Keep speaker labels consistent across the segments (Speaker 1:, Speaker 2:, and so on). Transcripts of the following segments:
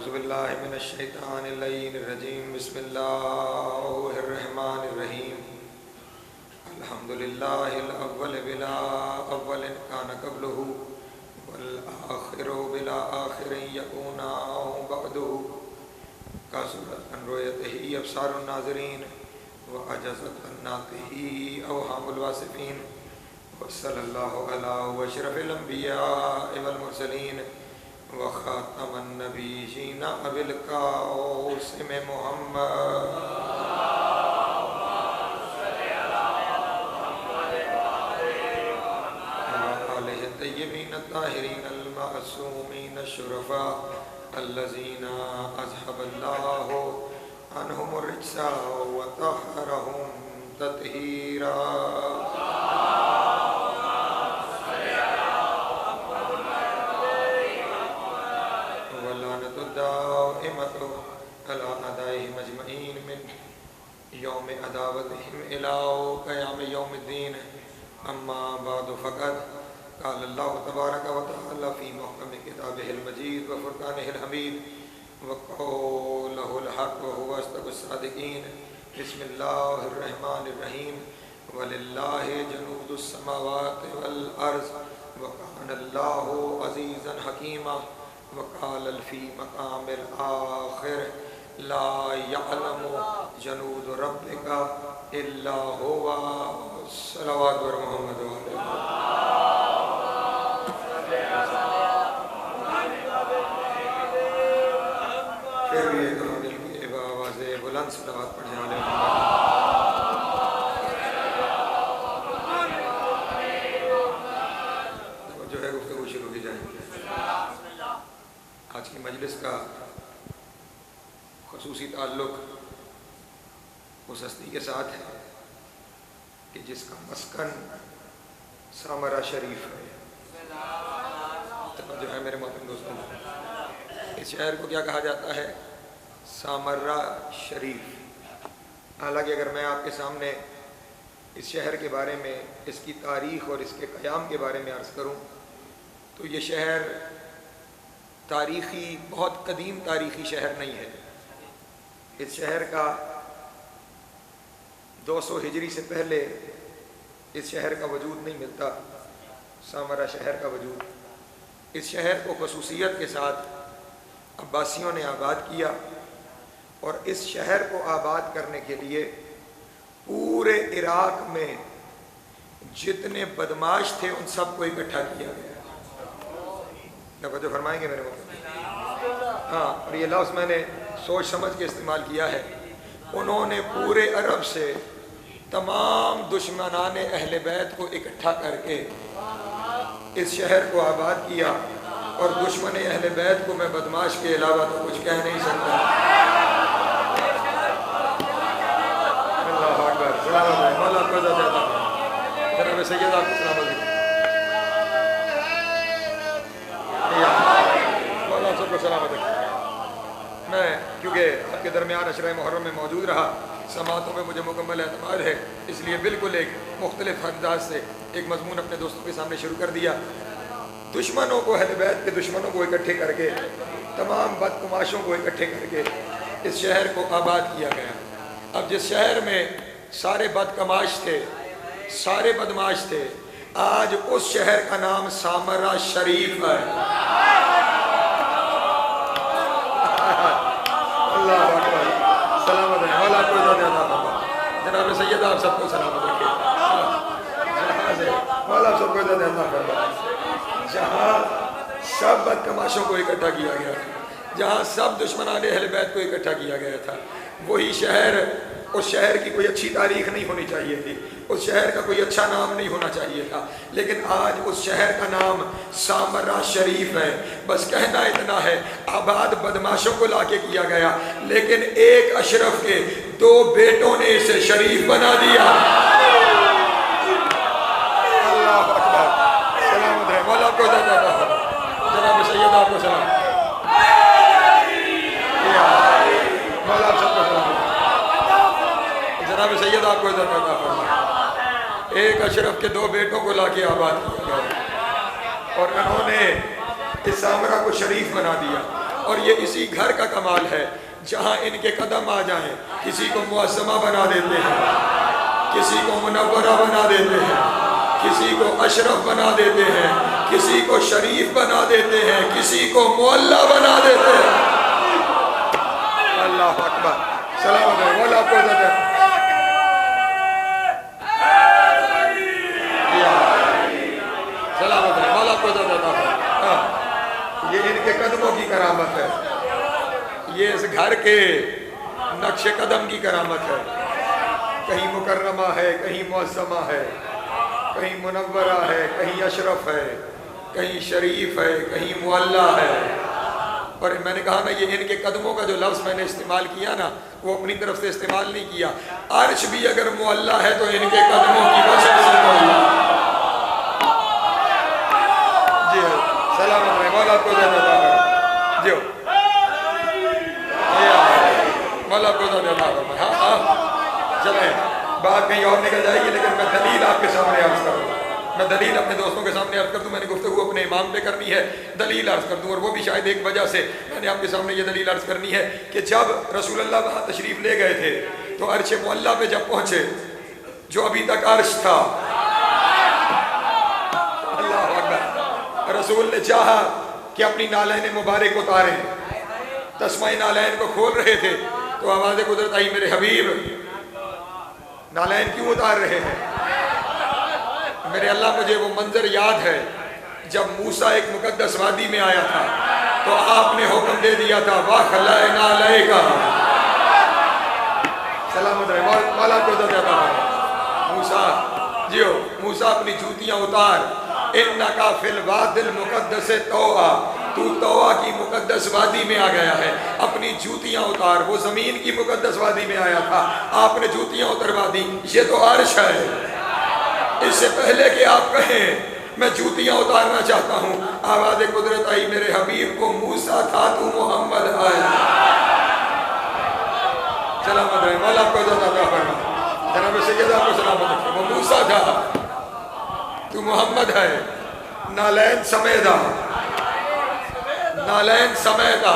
Speaker 1: اعوذ باللہ من الشیطان اللعین الرجیم بسم اللہ الرحمن الرحیم الحمدللہ الاول بلا اول کان قبلہ والآخر بلا آخر یکون بعدہ کثرت عن رؤیتہ ابصار الناظرین وعجزت عن نطقہ اوہام الواصفین وصلی اللہ علی اشرف الانبیاء والمرسلین وخاتم النبیین ابی القاسم محمد وآلہ الطیبین الطاہرین المعصومین الشرفاء الذین اذهب اللہ عنہم الرجس وطہرہم تطہیرا على أعدائهم أجمعين من يوم عداوتهم إلى قيام يوم الدين أما بعد فقد قال الله تبارك وتعالى في محكم كتابه المجيد وفرقانه الحميد وقوله الحق وهو أصدق الصادقين بسم الله الرحمن الرحيم ولله جنود السماوات والأرض وكان الله عزيزا حكيما وقال في مقام الآخر لا يعلم جنود ربك إلا هو صلوات محمد پھر بھی ایک دل کی آواز بلند صلوات پڑھنے والے جو ہے گفتگو شروع کی جائے. آج کی مجلس کا خصوصی تعلق اس ہستی کے ساتھ ہے کہ جس کا مسکن سامرا شریف ہے. جو ہے میرے محترم دوستوں، اس شہر کو کیا کہا جاتا ہے؟ سامرا شریف. حالانکہ اگر میں آپ کے سامنے اس شہر کے بارے میں، اس کی تاریخ اور اس کے قیام کے بارے میں عرض کروں تو یہ شہر تاریخی، بہت قدیم تاریخی شہر نہیں ہے. اس شہر کا 200 ہجری سے پہلے اس شہر کا وجود نہیں ملتا. سامرا شہر کا وجود، اس شہر کو خصوصیت کے ساتھ عباسیوں نے آباد کیا، اور اس شہر کو آباد کرنے کے لیے پورے عراق میں جتنے بدماش تھے ان سب کو اکٹھا کیا گیا. توجہ فرمائیں گے میرے وقت؟ ہاں، اور یہ لفظ میں نے سوچ سمجھ کے استعمال کیا ہے. انہوں نے پورے عرب سے تمام دشمنان اہل بیت کو اکٹھا کر کے اس شہر کو آباد کیا، اور دشمن اہل بیت کو میں بدماش کے علاوہ تو کچھ کہہ نہیں سکتا. اللہ اکبر. سلامت ہے مولا کو زیادہ جناب سید آپ کو سلامت ہے. مولا سب کو سلامت ہے. میں کیونکہ آپ کے درمیان عشرہ محرم میں موجود رہا، سماعتوں میں مجھے مکمل اعتماد ہے، اس لیے بالکل ایک مختلف انداز سے ایک مضمون اپنے دوستوں کے سامنے شروع کر دیا. دشمنوں کو، اہل بیت کے دشمنوں کو اکٹھے کر کے، تمام بدکماشوں کو اکٹھے کر کے اس شہر کو آباد کیا گیا. اب جس شہر میں سارے بدکماش تھے، سارے بدماش تھے، آج اس شہر کا نام سامرا شریف ہے. اللہ اکبر. سلامت ہے مولا کو زیادہ. جناب سید آپ سب کو سلامت رکھے. مولا سب کو زیادہ. جہاں سب بدکماشوں کو اکٹھا کیا گیا، جہاں سب دشمنان اہل بیت کو اکٹھا کیا گیا تھا، وہی شہر، اس شہر کی کوئی اچھی تاریخ نہیں ہونی چاہیے تھی، اس شہر کا کوئی اچھا نام نہیں ہونا چاہیے تھا، لیکن آج اس شہر کا نام سامرا شریف ہے. بس کہنا اتنا ہے، آباد بدماشوں کو لا کے کیا گیا، لیکن ایک اشرف کے 2 بیٹوں نے اسے شریف بنا دیا. اللہ اکبر. سلامت ہے مولا کو زیادہ. جناب سید آپ کو سلام. مولا سب کو سلام. جناب سید آپ کو ادھر عطا فرمائے. ایک اشرف کے 2 بیٹوں کو لا کے آباد کیا گیا، اور انہوں نے اس سامرا کو شریف بنا دیا. اور یہ اسی گھر کا کمال ہے جہاں ان کے قدم آ جائیں کسی کو معظمہ بنا دیتے ہیں، کسی کو منورہ بنا دیتے ہیں، کسی کو اشرف بنا دیتے ہیں، کسی کو شریف بنا دیتے ہیں، کسی کو معلیٰ بنا دیتے ہیں۔ اللہ اکبر، سلام علیکم، مولا آپ کو عزت ہے۔ سلام علیکم، مولا آپ کو عزت ہے۔ یہ ان کے قدموں کی کرامت ہے، یہ اس گھر کے نقش قدم کی کرامت ہے۔ کہیں مکرمہ ہے، کہیں معظمہ ہے، کہیں منورہ ہے، کہیں اشرف ہے، کہیں شریف ہے، کہیں معلیٰ ہے۔ اور میں نے کہا نا یہ ان کے قدموں کا جو لفظ میں نے استعمال کیا نا وہ اپنی طرف سے استعمال نہیں کیا۔ عرش بھی اگر معلیٰ ہے تو ان کے قدموں کی وجہ سے معلیٰ۔ جی سلامت رہے، مولا آپ کو زیادہ عطا فرمائے۔ جی مولا آپ کو زیادہ عطا فرمائے۔ ہاں چلیں، بات کہیں اور نکل جائے گی لیکن میں دلیل آپ کے سامنے عرض کروں، میں دلیل اپنے دوستوں کے سامنے عرض کر دوں۔ میں نے گفتگو اپنے امام پہ کرنی ہے، دلیل عرض کر دوں، اور وہ بھی شاید ایک وجہ سے میں نے آپ کے سامنے یہ دلیل عرض کرنی ہے کہ جب رسول اللہ وہاں تشریف لے گئے تھے تو عرش معلیٰ پہ جب پہنچے جو ابھی تک عرش تھا، اللہ اکبر، رسول نے چاہا کہ اپنی نالین مبارک اتاریں، تسمہ نالین کو کھول رہے تھے تو آواز قدرت آئی، میرے حبیب نالین کیوں اتار رہے ہیں؟ میرے اللہ مجھے وہ منظر یاد ہے جب موسیٰ ایک مقدس وادی میں آیا تھا تو آپ نے حکم دے دیا تھا وَخَلَعْ نَعْلَيْكَ، سلامت رہے، مولا کو عزت عطا فرمائے۔ موسیٰ موسیٰ اپنی جوتیاں اتار، اِنَّكَ فِي الْوَادِ الْمُقَدَّسِ طَوْعَ، تو طوعہ کی مقدس وادی میں آ گیا ہے، اپنی جوتیاں اتار۔ وہ زمین کی مقدس وادی میں آیا تھا، آپ نے جوتیاں اتروا دی، یہ تو عرش ہے۔ اس سے پہلے کہ آپ کہیں میں جوتیاں اتارنا چاہتا ہوں، آواز قدرت آئی، میرے حبیب کو موسیٰ تھا تو محمد ہے۔ سلامت رہے، مولا آپ کو عزت عطا فرمائے، جناب سید آپ کو سلامت رکھے۔ وہ موسیٰ تھا تو محمد ہے، نالین سمیدہ، نالین سمیدہ،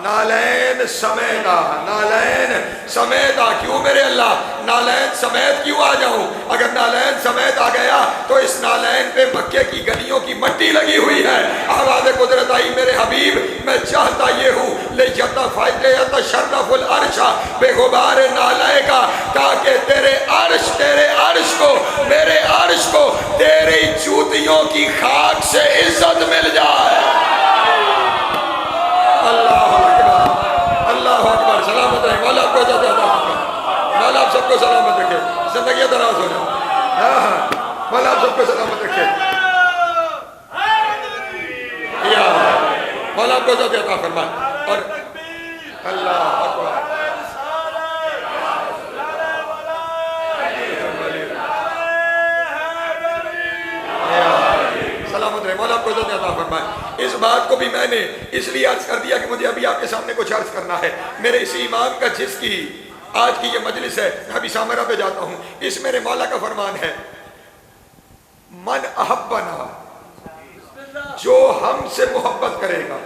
Speaker 1: نالین سمیدہ، نالین سمیدہ۔ کیوں میرے اللہ نالین سمیت کیوں آ جاؤں؟ اگر نالین سمیت آ گیا تو اس نالین پہ مکے کی گلیوں کی مٹی لگی ہوئی ہے۔ آواز قدرت آئی، میرے حبیب میں چاہتا یہ ہوں لیتشرف العرش بغبار نالے کا، تاکہ تیرے عرش کو، میرے عرش کو تیری جوتیوں کی خاک سے عزت مل جائے۔ اللہ اکبر، اللہ اکبر، سلامت رہے، مولا آپ کو عزت عطا فرمائے، مولا آپ سب کو سلامت رکھے، زندگیاں دراز ہو جائیں، مولا آپ سب کو سلامت رکھے، مولا آپ کو عزت عطا فرمائے۔ اور اللہ اکبر، سلامت رہے، مولا آپ کو عزت عطا فرمائے۔ اس بات کو بھی میں نے اس لیے عرض کر دیا کہ مجھے ابھی آپ کے سامنے کچھ عرض کرنا ہے۔ میرے اسی امام کا جس کی آج کی یہ مجلس ہے، میں ابھی سامرہ پہ جاتا ہوں، اس میرے مولا کا فرمان ہے، من احبنا، جو ہم سے محبت کرے گا،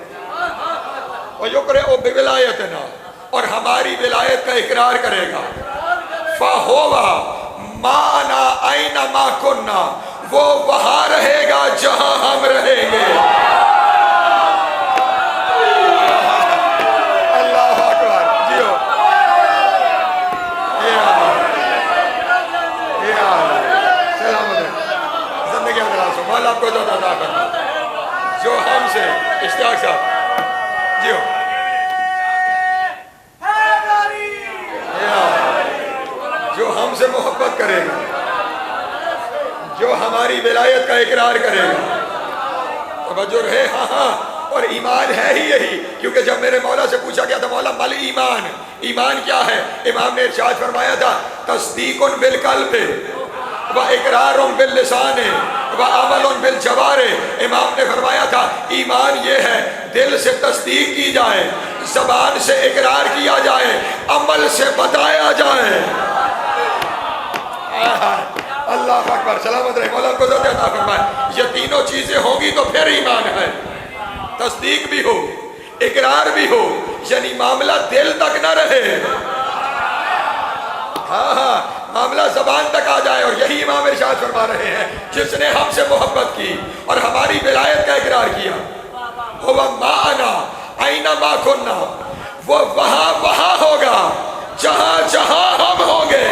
Speaker 1: وَيُقْرِئُ بِوِلَایَتِنَا، اور ہماری ولایت کا اقرار کرے گا، فَهُوَ مَعَنَا أَيْنَمَا كُنَّا، وہ وہاں رہے گا جہاں ہم رہیں گے۔ اللہ اکبر، جیو، سلامت ہے، زندگی دراز ہو، مولا آپ کو عزت عطا فرمائے۔ جو ہم سے، اشتیاق صاحب، جیو، جو ہم سے محبت کرے گا، جو ہماری ولایت کا اقرار کرے گا، توجہ رہے، ہاں، اور ایمان ہے ہی یہی، کیونکہ جب میرے مولا سے پوچھا گیا تھا مولا مل ایمان، ایمان کیا ہے؟ امام نے ارشاد فرمایا تھا تصدیق بالقلب و اقرار باللسان و عمل بالجوارح۔ امام نے فرمایا تھا ایمان یہ ہے دل سے تصدیق کی جائے، زبان سے اقرار کیا جائے، عمل سے بتایا جائے۔ اللہ اکبر، سلامت رہے، مولا کو عزت عطا فرمائے۔ یہ تینوں چیزیں ہوں گی تو پھر ایمان ہے، تصدیق بھی ہو، اقرار بھی ہو، یعنی معاملہ دل تک نہ رہے، ہاں معاملہ زبان تک آ جائے. اور یہی امام ارشاد فرما رہے ہیں جس نے ہم سے محبت کی اور ہماری ولایت کا اقرار کیا، ہوا معنا اینما کنا، وہ وہاں وہاں ہوگا جہاں جہاں ہم ہوں گے.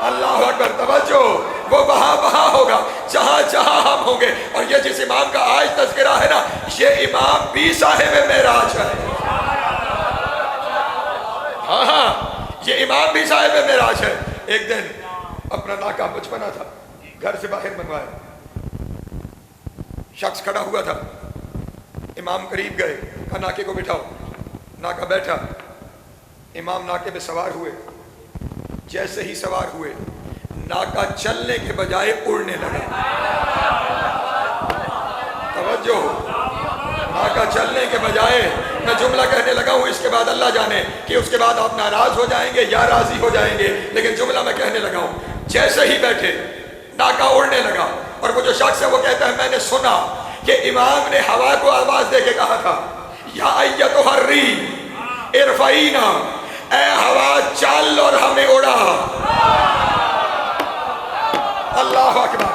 Speaker 1: اللہ اکبر، توجہ، وہ وہاں وہاں ہوگا جہاں جہاں ہم ہوں گے. اور یہ جس امام کا آج تذکرہ ہے نا، یہ امام بھی صاحب معراج ہے. ہاں یہ امام بھی صاحب معراج ہے. ایک دن اپنا ناکا بچپنا تھا، گھر سے باہر منگوایا، شخص کھڑا ہوا تھا، امام قریب گئے، کہا ناکے کو بٹھاؤ. ناکا بیٹھا، امام ناکے پہ سوار ہوئے. جیسے ہی سوار ہوئے ناکا چلنے کے بجائے اڑنے لگا. توجہ، ناکا چلنے کے بجائے، میں جملہ کہنے لگا ہوں، اس کے بعد اللہ جانے کہ اس کے بعد آپ ناراض ہو جائیں گے یا راضی ہو جائیں گے، لیکن جملہ میں کہنے لگا ہوں. جیسے ہی بیٹھے ناکا اڑنے لگا. اور وہ جو شخص ہے وہ کہتا ہے میں نے سنا کہ امام نے ہوا کو آواز دے کے کہا تھا یا ایتھا الریح ارفعینا، اے ہوا چل اور ہمیں اڑا. اللہ اکبر،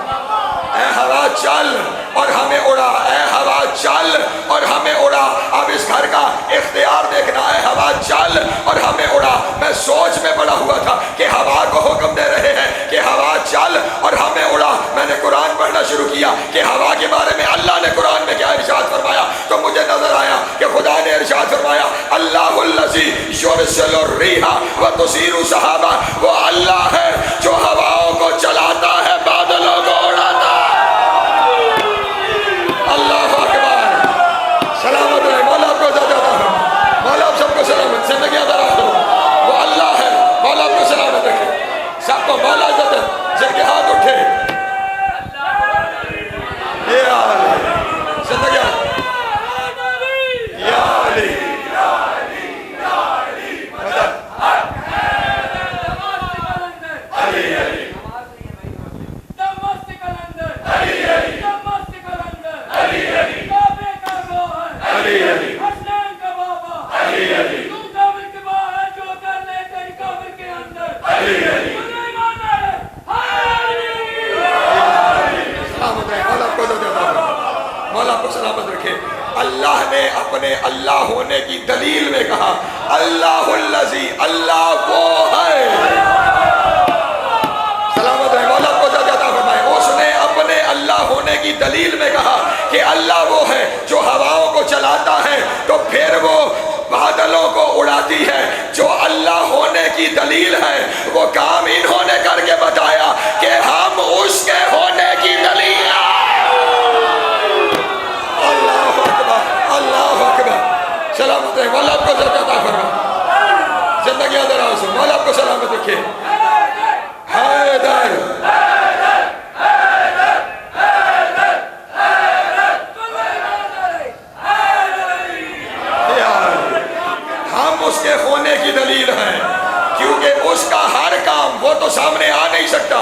Speaker 1: اے ہوا چل اور ہمیں اڑا، اے ہوا چل اور ہمیں اڑا. اب اس گھر کا اختیار دیکھنا، اے ہوا چل اور ہمیں اڑا. میں سوچ میں پڑا ہوا تھا کہ ہوا کو حکم دے رہے ہیں کہ ہوا چل اور ہمیں اڑا. میں نے قرآن پڑھنا شروع کیا کہ ہوا کے بارے میں اللہ نے قرآن میں کیا ارشاد فرمایا، تو مجھے نظر آیا کہ خدا نے ارشاد فرمایا اللہ الذی یرسل الریح وتثیر سحابا، وہ اللہ ہے جو ہواؤں کو چلاتا ہے، بادلوں کو اڑاتا ہے. اللہ اکبر، سلامت رہے. مولا آپ کو زیادہ فرمائے، مولا آپ سب کو سلامت زندگیاں دراز دو. وہ اللہ ہے، مولا آپ کو سلامت رکھے. سب کو مولا عزت جن کے ہاتھ اٹھے. یا علی زندگیاں، یا علی اللہ نے اپنے اللہ ہونے کی دلیل میں کہا اللہ الذی، اللہ وہ ہے. سلامت رہے. مولا کو زیادہ فرمائے. اس نے اپنے اللہ ہونے کی دلیل میں کہا کہ اللہ وہ ہے جو ہواؤں کو چلاتا ہے تو پھر وہ بادلوں کو اڑاتی ہے. جو اللہ ہونے کی دلیل ہے وہ کام انہوں نے کر کے بتایا کہ ہم اس کے ہونے کی دلیل ہیں. اللہ اکبر، سلامت ہے. مولا آپ کو زیادہ فرمائے، زندگیاں دراز ہو. مولا آپ کو سلامت رکھے. حیدر ہم اس کے ہونے کی دلیل ہیں، کیونکہ اس کا ہر کام وہ تو سامنے آ نہیں سکتا،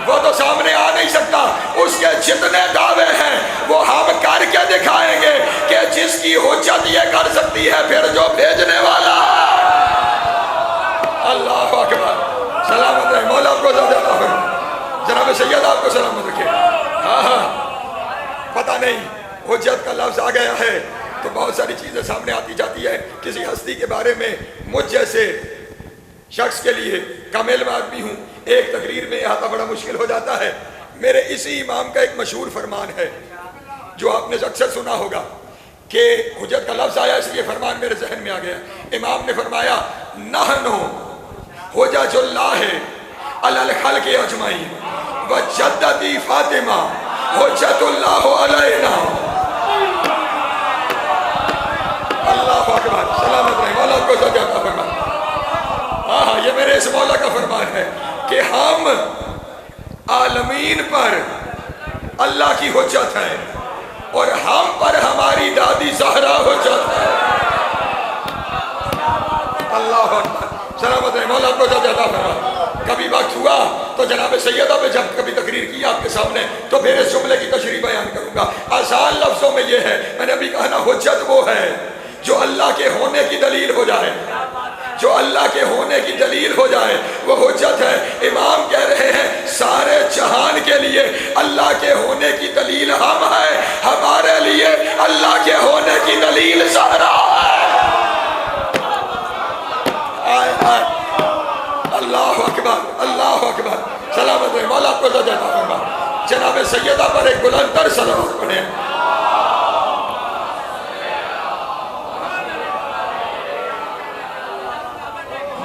Speaker 1: وہ تو سامنے آ نہیں سکتا. اس کے جتنے دعوے ہیں وہ ہم کر کے دکھائیں گے کہ جس کی حجت یہ کر سکتی ہے پھر جو بھیجنے والا. اللہ اکبر، سلامت رہے. مولا آپ کو زیادہ فرمائے. جناب سید آپ کو سلامت رکھے. ہاں پتہ نہیں حجت کا لفظ آ گیا ہے تو بہت ساری چیزیں سامنے آتی جاتی ہے. کسی ہستی کے بارے میں مجھ جیسے شخص کے لیے کم علم آدمی ہوں، ایک تقریر میں احاطہ بڑا مشکل ہو جاتا ہے. میرے اسی امام کا ایک مشہور فرمان ہے جو آپ نے اکثر سنا ہوگا کہ حجت کا لفظ آیا اس لیے فرمان میرے ذہن میں آ گیا. امام نے فرمایا نحنو حجج اللہ علی الخلق اجمعین وجدتی فاطمہ حجت اللہ علینا. اللہ اکبر، سلامت رہے. مولا کو زیادہ فرمان. ہاں یہ میرے اس مولا کا فرمان ہے کہ ہم عالمین پر اللہ کی حجت ہے اور ہم پر ہماری دادی زہرا حجت ہے. اللہ اکبر، سلامت رہے. مولا کو زیادہ فرمان. کبھی وقت ہوا تو جناب سیدہ پہ جب کبھی تقریر کی آپ کے سامنے تو پھر اس جملے کی تشریح بیان کروں گا. آسان لفظوں میں یہ ہے، میں نے ابھی کہا نا، حجت وہ ہے جو اللہ کے ہونے کی دلیل ہو جائے. جو اللہ کے ہونے کی دلیل ہو جائے وہ حجت ہے. امام کہہ رہے ہیں سارے جہان کے لیے اللہ کے ہونے کی دلیل ہم ہیں، ہمارے لیے اللہ کے ہونے کی دلیل زہرا ہے. اللہ اکبر، اللہ اکبر. سلامت رہے، مولا آپ کو عزت عطا فرمائے. جناب سیدہ پر ایک بلند تر صلوات پڑھیں.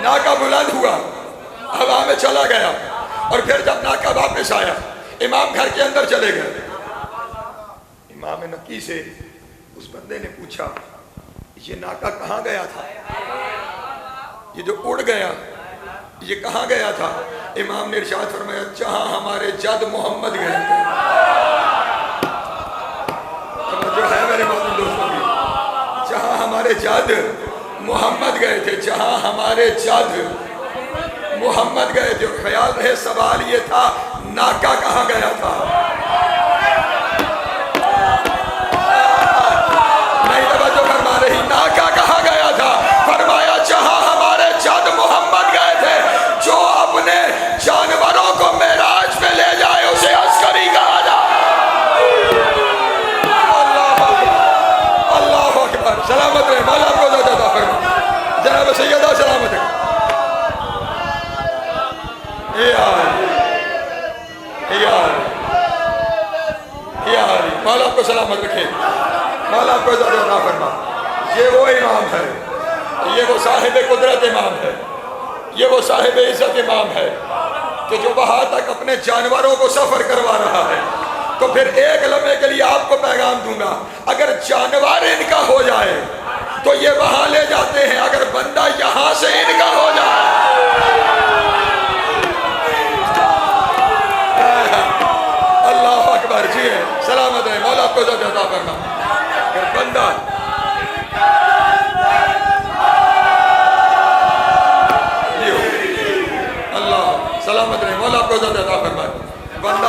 Speaker 1: ناکہ بلند ہوا، ہوا میں چلا گیا، اور پھر جب ناکہ واپس آیا امام گھر کے اندر چلے گئے. امام نکی سے اس بندے نے پوچھا یہ ناکہ کہاں گیا تھا؟ یہ جو اڑ گیا یہ کہاں گیا تھا؟ امام نے ارشاد فرمایا جہاں ہمارے جد محمد گئے تھے. جو ہے میرے محترم دوستوں کی، جہاں ہمارے جد محمد گئے تھے، جہاں ہمارے جد محمد گئے تھے. خیال رہے سوال یہ تھا ناکہ کہاں گیا تھا. نہیں توجہ فرما رہی، ناکہ کہاں گیا تھا؟ فرمایا جہاں ہمارے جد محمد گئے تھے. جو اپنے جانوروں کو معراج پہ لے جائے اسے عسکری کہا جائے. اللہ اکبر. سلامت رہے، مولا آپ کو عزت عطا فرمائے. جناب سیدہ سلامت ہے. مولا آپ کو سلامت رکھے، مولا آپ کو عزت عطا فرمائے. یہ وہ امام ہے، یہ وہ صاحب قدرت امام ہے، یہ وہ صاحب عزت امام ہے کہ جو وہاں تک اپنے جانوروں کو سفر کروا رہا ہے. تو پھر ایک لمحے کے لیے آپ کو پیغام دوں گا، اگر جانور ان کا ہو جائے تو یہ وہاں لے جاتے ہیں، اگر بندہ یہاں سے ان کا ہو جائے. اللہ اکبر. جی ہے، سلامت ہے، مولا آپ کو عزت عطا فرمائے. اگر بندہ سلامت رہے، مولا آپ کو عزت عطا فرمائے. بندہ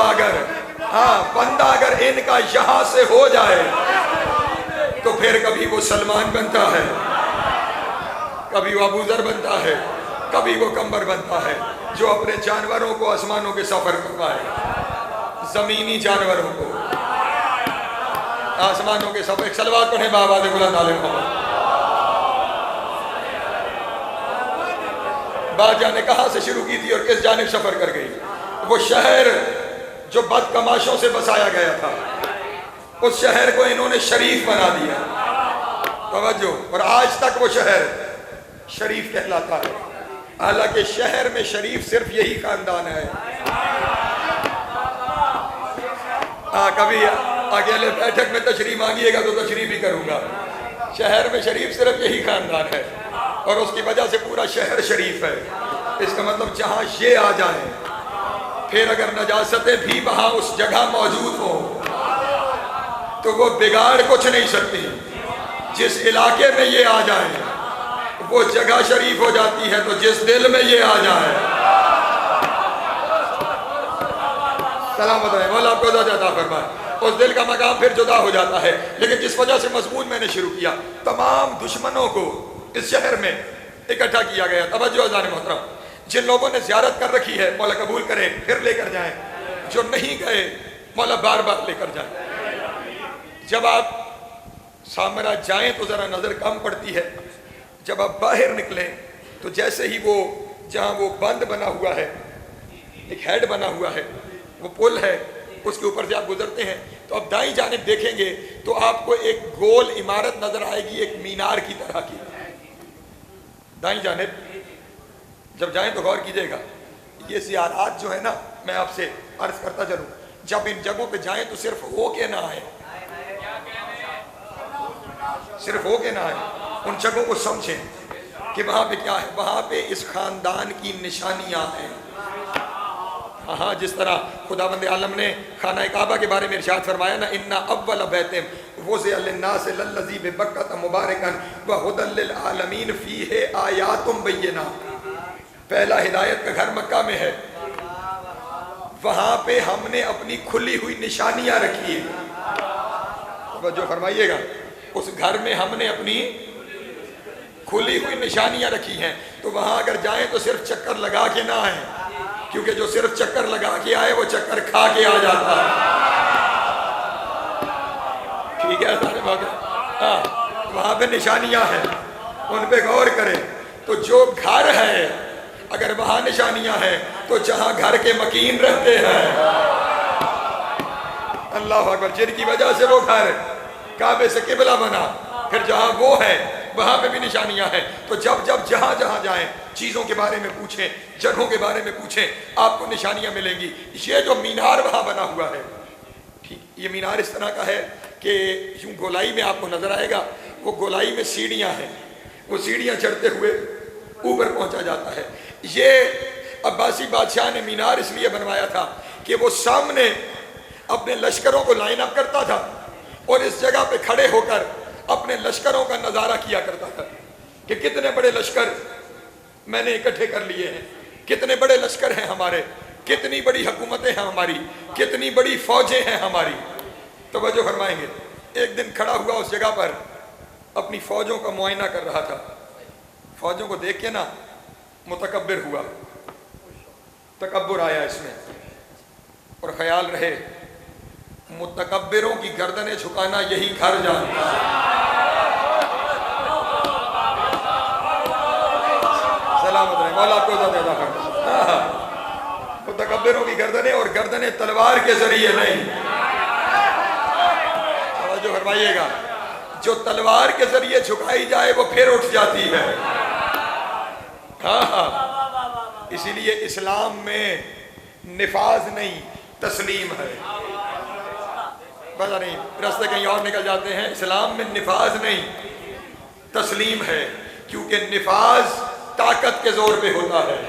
Speaker 1: اگر ان کا یہاں سے ہو جائے تو پھر کبھی وہ سلمان بنتا ہے، کبھی وہ ابو ذر بنتا ہے، کبھی وہ کمبر بنتا ہے جو اپنے جانوروں کو آسمانوں کے سفر کروائے. زمینی جانوروں کو آسمانوں کے سفر. ایک صلوات پڑھیں بآواز بلند علی محمد. بادشاہ نے کہاں سے شروع کی تھی اور کس جانب سفر کر گئی؟ وہ شہر جو بدکماشوں سے بسایا گیا تھا، اس شہر کو انہوں نے شریف بنا دیا. توجہ. اور آج تک وہ شہر شریف کہلاتا ہے، حالانکہ شہر میں شریف صرف یہی خاندان ہے. کبھی اگلے بیٹھک میں تشریف مانگیے گا تو تشریف بھی کروں گا. شہر میں شریف صرف یہی خاندان ہے، اور اس کی وجہ سے پورا شہر شریف ہے. اس کا مطلب جہاں یہ آ جائیں، پھر اگر نجاستیں بھی وہاں اس جگہ موجود ہوں تو وہ بگاڑ کچھ نہیں سکتی. جس علاقے میں یہ آ جائیں وہ جگہ شریف ہو جاتی ہے، تو جس دل میں یہ آ جائے. سلامت رہے، مولا آپ کو عزت عطا فرمائے. اس دل کا مقام پھر جدا ہو جاتا ہے. لیکن جس وجہ سے مضمون میں نے شروع کیا، تمام دشمنوں کو اس شہر میں اکٹھا کیا گیا. توجہ اذان محترم. جن لوگوں نے زیارت کر رکھی ہے مولا قبول کریں، پھر لے کر جائیں. جو نہیں گئے مولا بار بار لے کر جائیں. جب آپ سامرا جائیں تو ذرا نظر کم پڑتی ہے، جب آپ باہر نکلیں تو جیسے ہی وہ جہاں وہ بند بنا ہوا ہے، ایک ہیڈ بنا ہوا ہے، وہ پل ہے، اس کے اوپر سے آپ گزرتے ہیں تو آپ دائیں جانب دیکھیں گے تو آپ کو ایک گول عمارت نظر آئے گی، ایک مینار کی طرح کی. دائیں جانب جب جائیں تو غور کیجئے گا. یہ زیارات جو ہے نا، میں آپ سے عرض کرتا چلوں، جب ان جگہوں پہ جائیں تو صرف ہو کے نہ آئیں، صرف ہو کے نہ آئیں. ان جگہوں کو سمجھیں کہ وہاں پہ کیا ہے. وہاں پہ اس خاندان کی نشانیاں ہیں. ہاں، جس طرح خداوند عالم نے خانہ کعبہ کے بارے میں ارشاد فرمایا نا، اِنَّ أَوَّلَ بَيْتٍ وُضِعَ لِلنَّاسِ لَلَّذِي بِبَكَّةَ مُبَارَكًا وَهُدًى لِلْعَالَمِينَ فِيهِ آيَاتٌ بَيِّنَاتٌ. پہلا ہدایت کا گھر مکہ میں ہے، وہاں پہ ہم نے اپنی کھلی ہوئی نشانیاں رکھی ہیں، توجہ فرمائیے گا، اس گھر میں ہم نے اپنی کھلی ہوئی نشانیاں رکھی ہیں، تو وہاں اگر جائیں تو صرف چکر لگا کے نہ آئیں، کیونکہ جو صرف چکر لگا کے آئے وہ چکر کھا کے آ جاتا ہے، ٹھیک ہے سارے بات، ہاں وہاں پہ نشانیاں ہیں، ان پہ غور کریں۔ تو جو گھر ہے اگر وہاں نشانیاں ہیں تو جہاں گھر کے مکین رہتے ہیں، اللہ اکبر، جن کی وجہ سے وہ گھر کعبے سے قبلہ بنا، پھر جہاں وہ ہے وہاں پہ بھی نشانیاں ہیں، تو جب جہاں جائیں چیزوں کے بارے میں پوچھیں، جگہوں کے بارے میں پوچھیں، آپ کو نشانیاں ملیں گی۔ یہ جو مینار وہاں بنا ہوا ہے، ٹھیک، یہ مینار اس طرح کا ہے کہ یوں گولائی میں آپ کو نظر آئے گا، وہ گولائی میں سیڑھیاں ہیں، وہ سیڑھیاں چڑھتے ہوئے اوپر پہنچا جاتا ہے۔ یہ عباسی بادشاہ نے مینار اس لیے بنوایا تھا کہ وہ سامنے اپنے لشکروں کو لائن اپ کرتا تھا اور اس جگہ پہ کھڑے ہو کر اپنے لشکروں کا نظارہ کیا کرتا تھا کہ کتنے بڑے لشکر میں نے اکٹھے کر لیے ہیں، کتنے بڑے لشکر ہیں ہمارے، کتنی بڑی حکومتیں ہیں ہماری، کتنی بڑی فوجیں ہیں ہماری۔ توجہ فرمائیں گے، ایک دن کھڑا ہوا اس جگہ پر، اپنی فوجوں کا معائنہ کر رہا تھا، فوجوں کو دیکھ کے نا متکبر ہوا، تکبر آیا اس میں، اور خیال رہے متکبروں کی گردنیں جھکانا یہی گھر جانتا ہے۔ سلامت رہے، مولا آپ کو زیادہ فرمائے، متکبروں کی گردنیں، اور گردنیں تلوار کے ذریعے نہیں، توجہ فرمائیے گا، جو تلوار کے ذریعے جھکائی جائے وہ پھر اٹھ جاتی ہے۔ ہاں، اسی لیے اسلام میں نفاذ نہیں تسلیم ہے، پتہ نہیں راستے کہیں اور نکل جاتے ہیں، اسلام میں نفاذ نہیں تسلیم ہے، کیونکہ نفاذ طاقت کے زور پہ ہوتا ہے،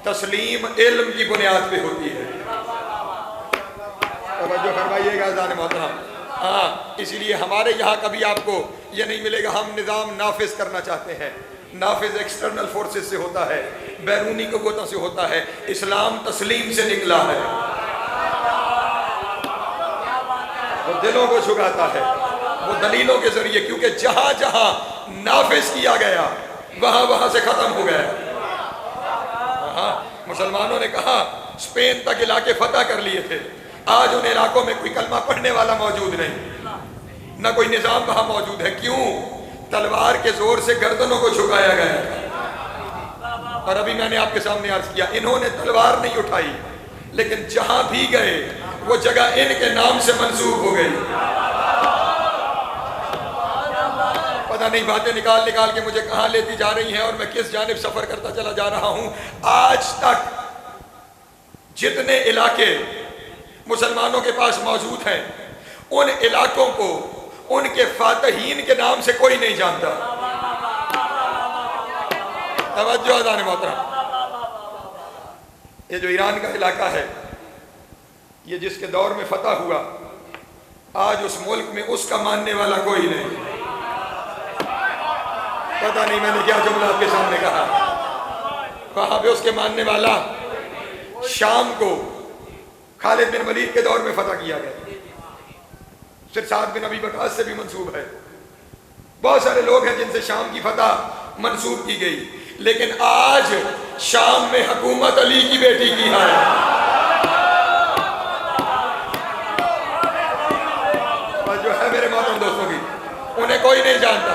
Speaker 1: تسلیم علم کی بنیاد پہ ہوتی ہے۔ توجہ فرمائیے گا اذان محترم، ہاں اسی لیے ہمارے یہاں کبھی آپ کو یہ نہیں ملے گا ہم نظام نافذ کرنا چاہتے ہیں، نافذ ایکسٹرنل فورسز سے ہوتا ہے، بیرونی قوتوں سے ہوتا ہے، اسلام تسلیم سے نکلا ہے، وہ دلوں کو جھکاتا ہے، وہ دلیلوں کے ذریعے، کیونکہ جہاں جہاں نافذ کیا گیا وہاں سے ختم ہو گیا۔ مسلمانوں نے کہا اسپین تک علاقے فتح کر لیے تھے، آج ان علاقوں میں کوئی کلمہ پڑھنے والا موجود نہیں، نہ کوئی نظام وہاں موجود ہے، کیوں؟ تلوار کے زور سے گردنوں کو جھکایا گیا۔ اور ابھی میں نے آپ کے سامنے عرض کیا، انہوں نے تلوار نہیں اٹھائی، لیکن جہاں بھی گئے وہ جگہ ان کے نام سے منسوب ہو گئی۔ پتہ نہیں باتیں نکال کے مجھے کہاں لیتی جا رہی ہیں اور میں کس جانب سفر کرتا چلا جا رہا ہوں۔ آج تک جتنے علاقے مسلمانوں کے پاس موجود ہیں، ان علاقوں کو ان کے فاتحین کے نام سے کوئی نہیں جانتا۔ توجہ اذان محترم، یہ جو ایران کا علاقہ ہے، یہ جس کے دور میں فتح ہوا، آج اس ملک میں اس کا ماننے والا کوئی نہیں۔ پتہ نہیں میں نے کیا جملہ آپ کے سامنے کہا، وہاں پہ اس کے ماننے والا، شام کو خالد بن ولید کے دور میں فتح کیا گیا، پھر سعد بن ابی وقاص سے بھی منسوب ہے، بہت سارے لوگ ہیں جن سے شام کی فتح منسوب کی گئی، لیکن آج شام میں حکومت علی کی بیٹی کی ہے۔ جو ہے میرے محترم دوستوں کی، انہیں کوئی نہیں جانتا،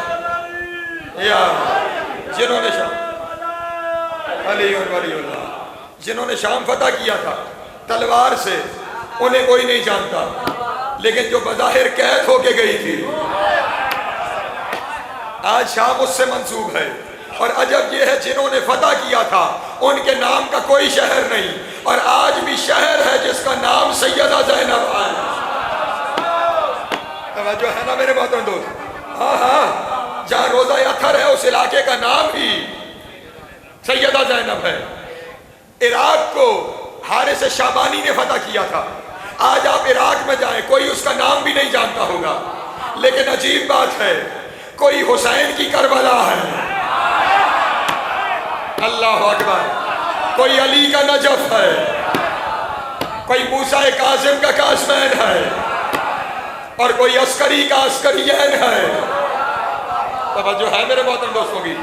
Speaker 1: یا جنہوں نے شام علی ولی اللہ، جنہوں نے شام فتح کیا تھا تلوار سے، انہیں کوئی نہیں جانتا، لیکن جو بظاہر قید ہو کے گئی تھی، آج شام اس سے منسوب ہے۔ اور عجب یہ ہے جنہوں نے فتح کیا تھا ان کے نام کا کوئی شہر نہیں، اور آج بھی شہر ہے جس کا نام سیدہ زینب ہے۔ توجہ ہے نا میرے محترم دوست، ہاں جہاں روضہ اطہر ہے اس علاقے کا نام ہی سیدہ زینب ہے۔ عراق کو حارث شعبانی نے فتح کیا تھا، آج آپ عراق میں جائیں کوئی اس کا نام بھی نہیں جانتا ہوگا، لیکن عجیب بات ہے کوئی حسین کی کربلا ہے، اللہ اکبر. کوئی علی کا نجف ہے, کوئی موسیٰ کاظم کا کاظمین ہے, اور کوئی عسکری کا عسکرین ہے. توجہ ہے میرے محترم دوستوں کی.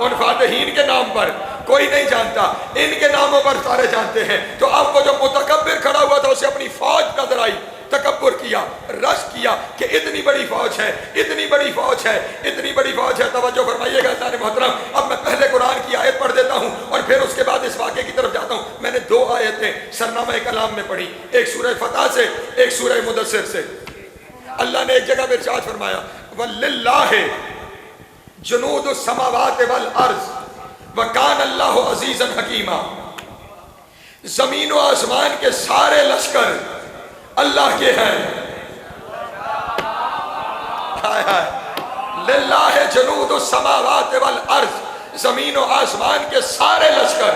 Speaker 1: ان فاتحین کے نام پر کوئی نہیں جانتا, ان کے ناموں پر سارے جانتے ہیں. تو اب وہ جو متکبر کھڑا ہوا تھا اسے اپنی فوج نظر آئی, تکبر کیا, رش کیا کہ اتنی بڑی فوج ہے, اتنی بڑی فوج ہے, اتنی بڑی فوج ہے. توجہ فرمائیے گا سارے محترم. اب میں پہلے قرآن کی آیت پڑھ دیتا ہوں اور پھر اس کے بعد اس واقعے کی طرف جاتا ہوں. میں نے 2 آیتیں سرنامہ کلام میں پڑھی, ایک سورہ فتح سے, ایک سورہ مدثر سے. اللہ نے ایک جگہ میں ارشاد فرمایا وَلِلَّهِ جُنُودُ السَّمَاوَاتِ وَالْأَرْضِ وَكَانَ اللَّهُ عَزِيزًا حَكِيمًا. زمین و آسمان کے سارے لشکر اللہ کے ہیں. لِلَّهِ جُنُودُ السَّمَاوَاتِ وَالْأَرْضِ, زمین و آسمان کے سارے لشکر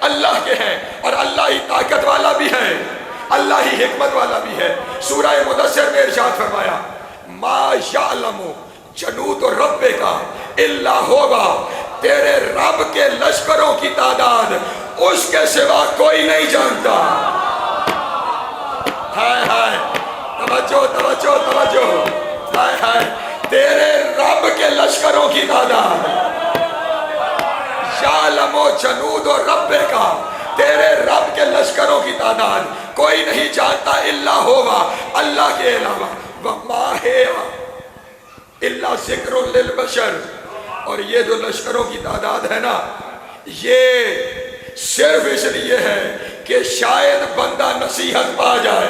Speaker 1: اللہ کے ہیں, اور اللہ ہی طاقت والا بھی ہے, اللہ ہی حکمت والا بھی ہے. سورہ مدثر میں ارشاد فرمایا ما یعلم جنود ربک الا ہوگا, تیرے رب کے لشکروں کی تعداد اس کے سوا کوئی نہیں جانتا. ہائے ہائے, توجہ توجہ توجہ, ہائے ہائے, تیرے رب کے لشکروں کی تعداد, یعلم جنود ربک, تیرے رب کے لشکروں کی تعداد کوئی نہیں جانتا الا ہوگا, اللہ کے علاوہ. وما ہے الا ذکر للبشر, اور یہ جو لشکروں کی تعداد ہے نا, یہ صرف اس لیے ہے کہ شاید بندہ نصیحت پا جائے.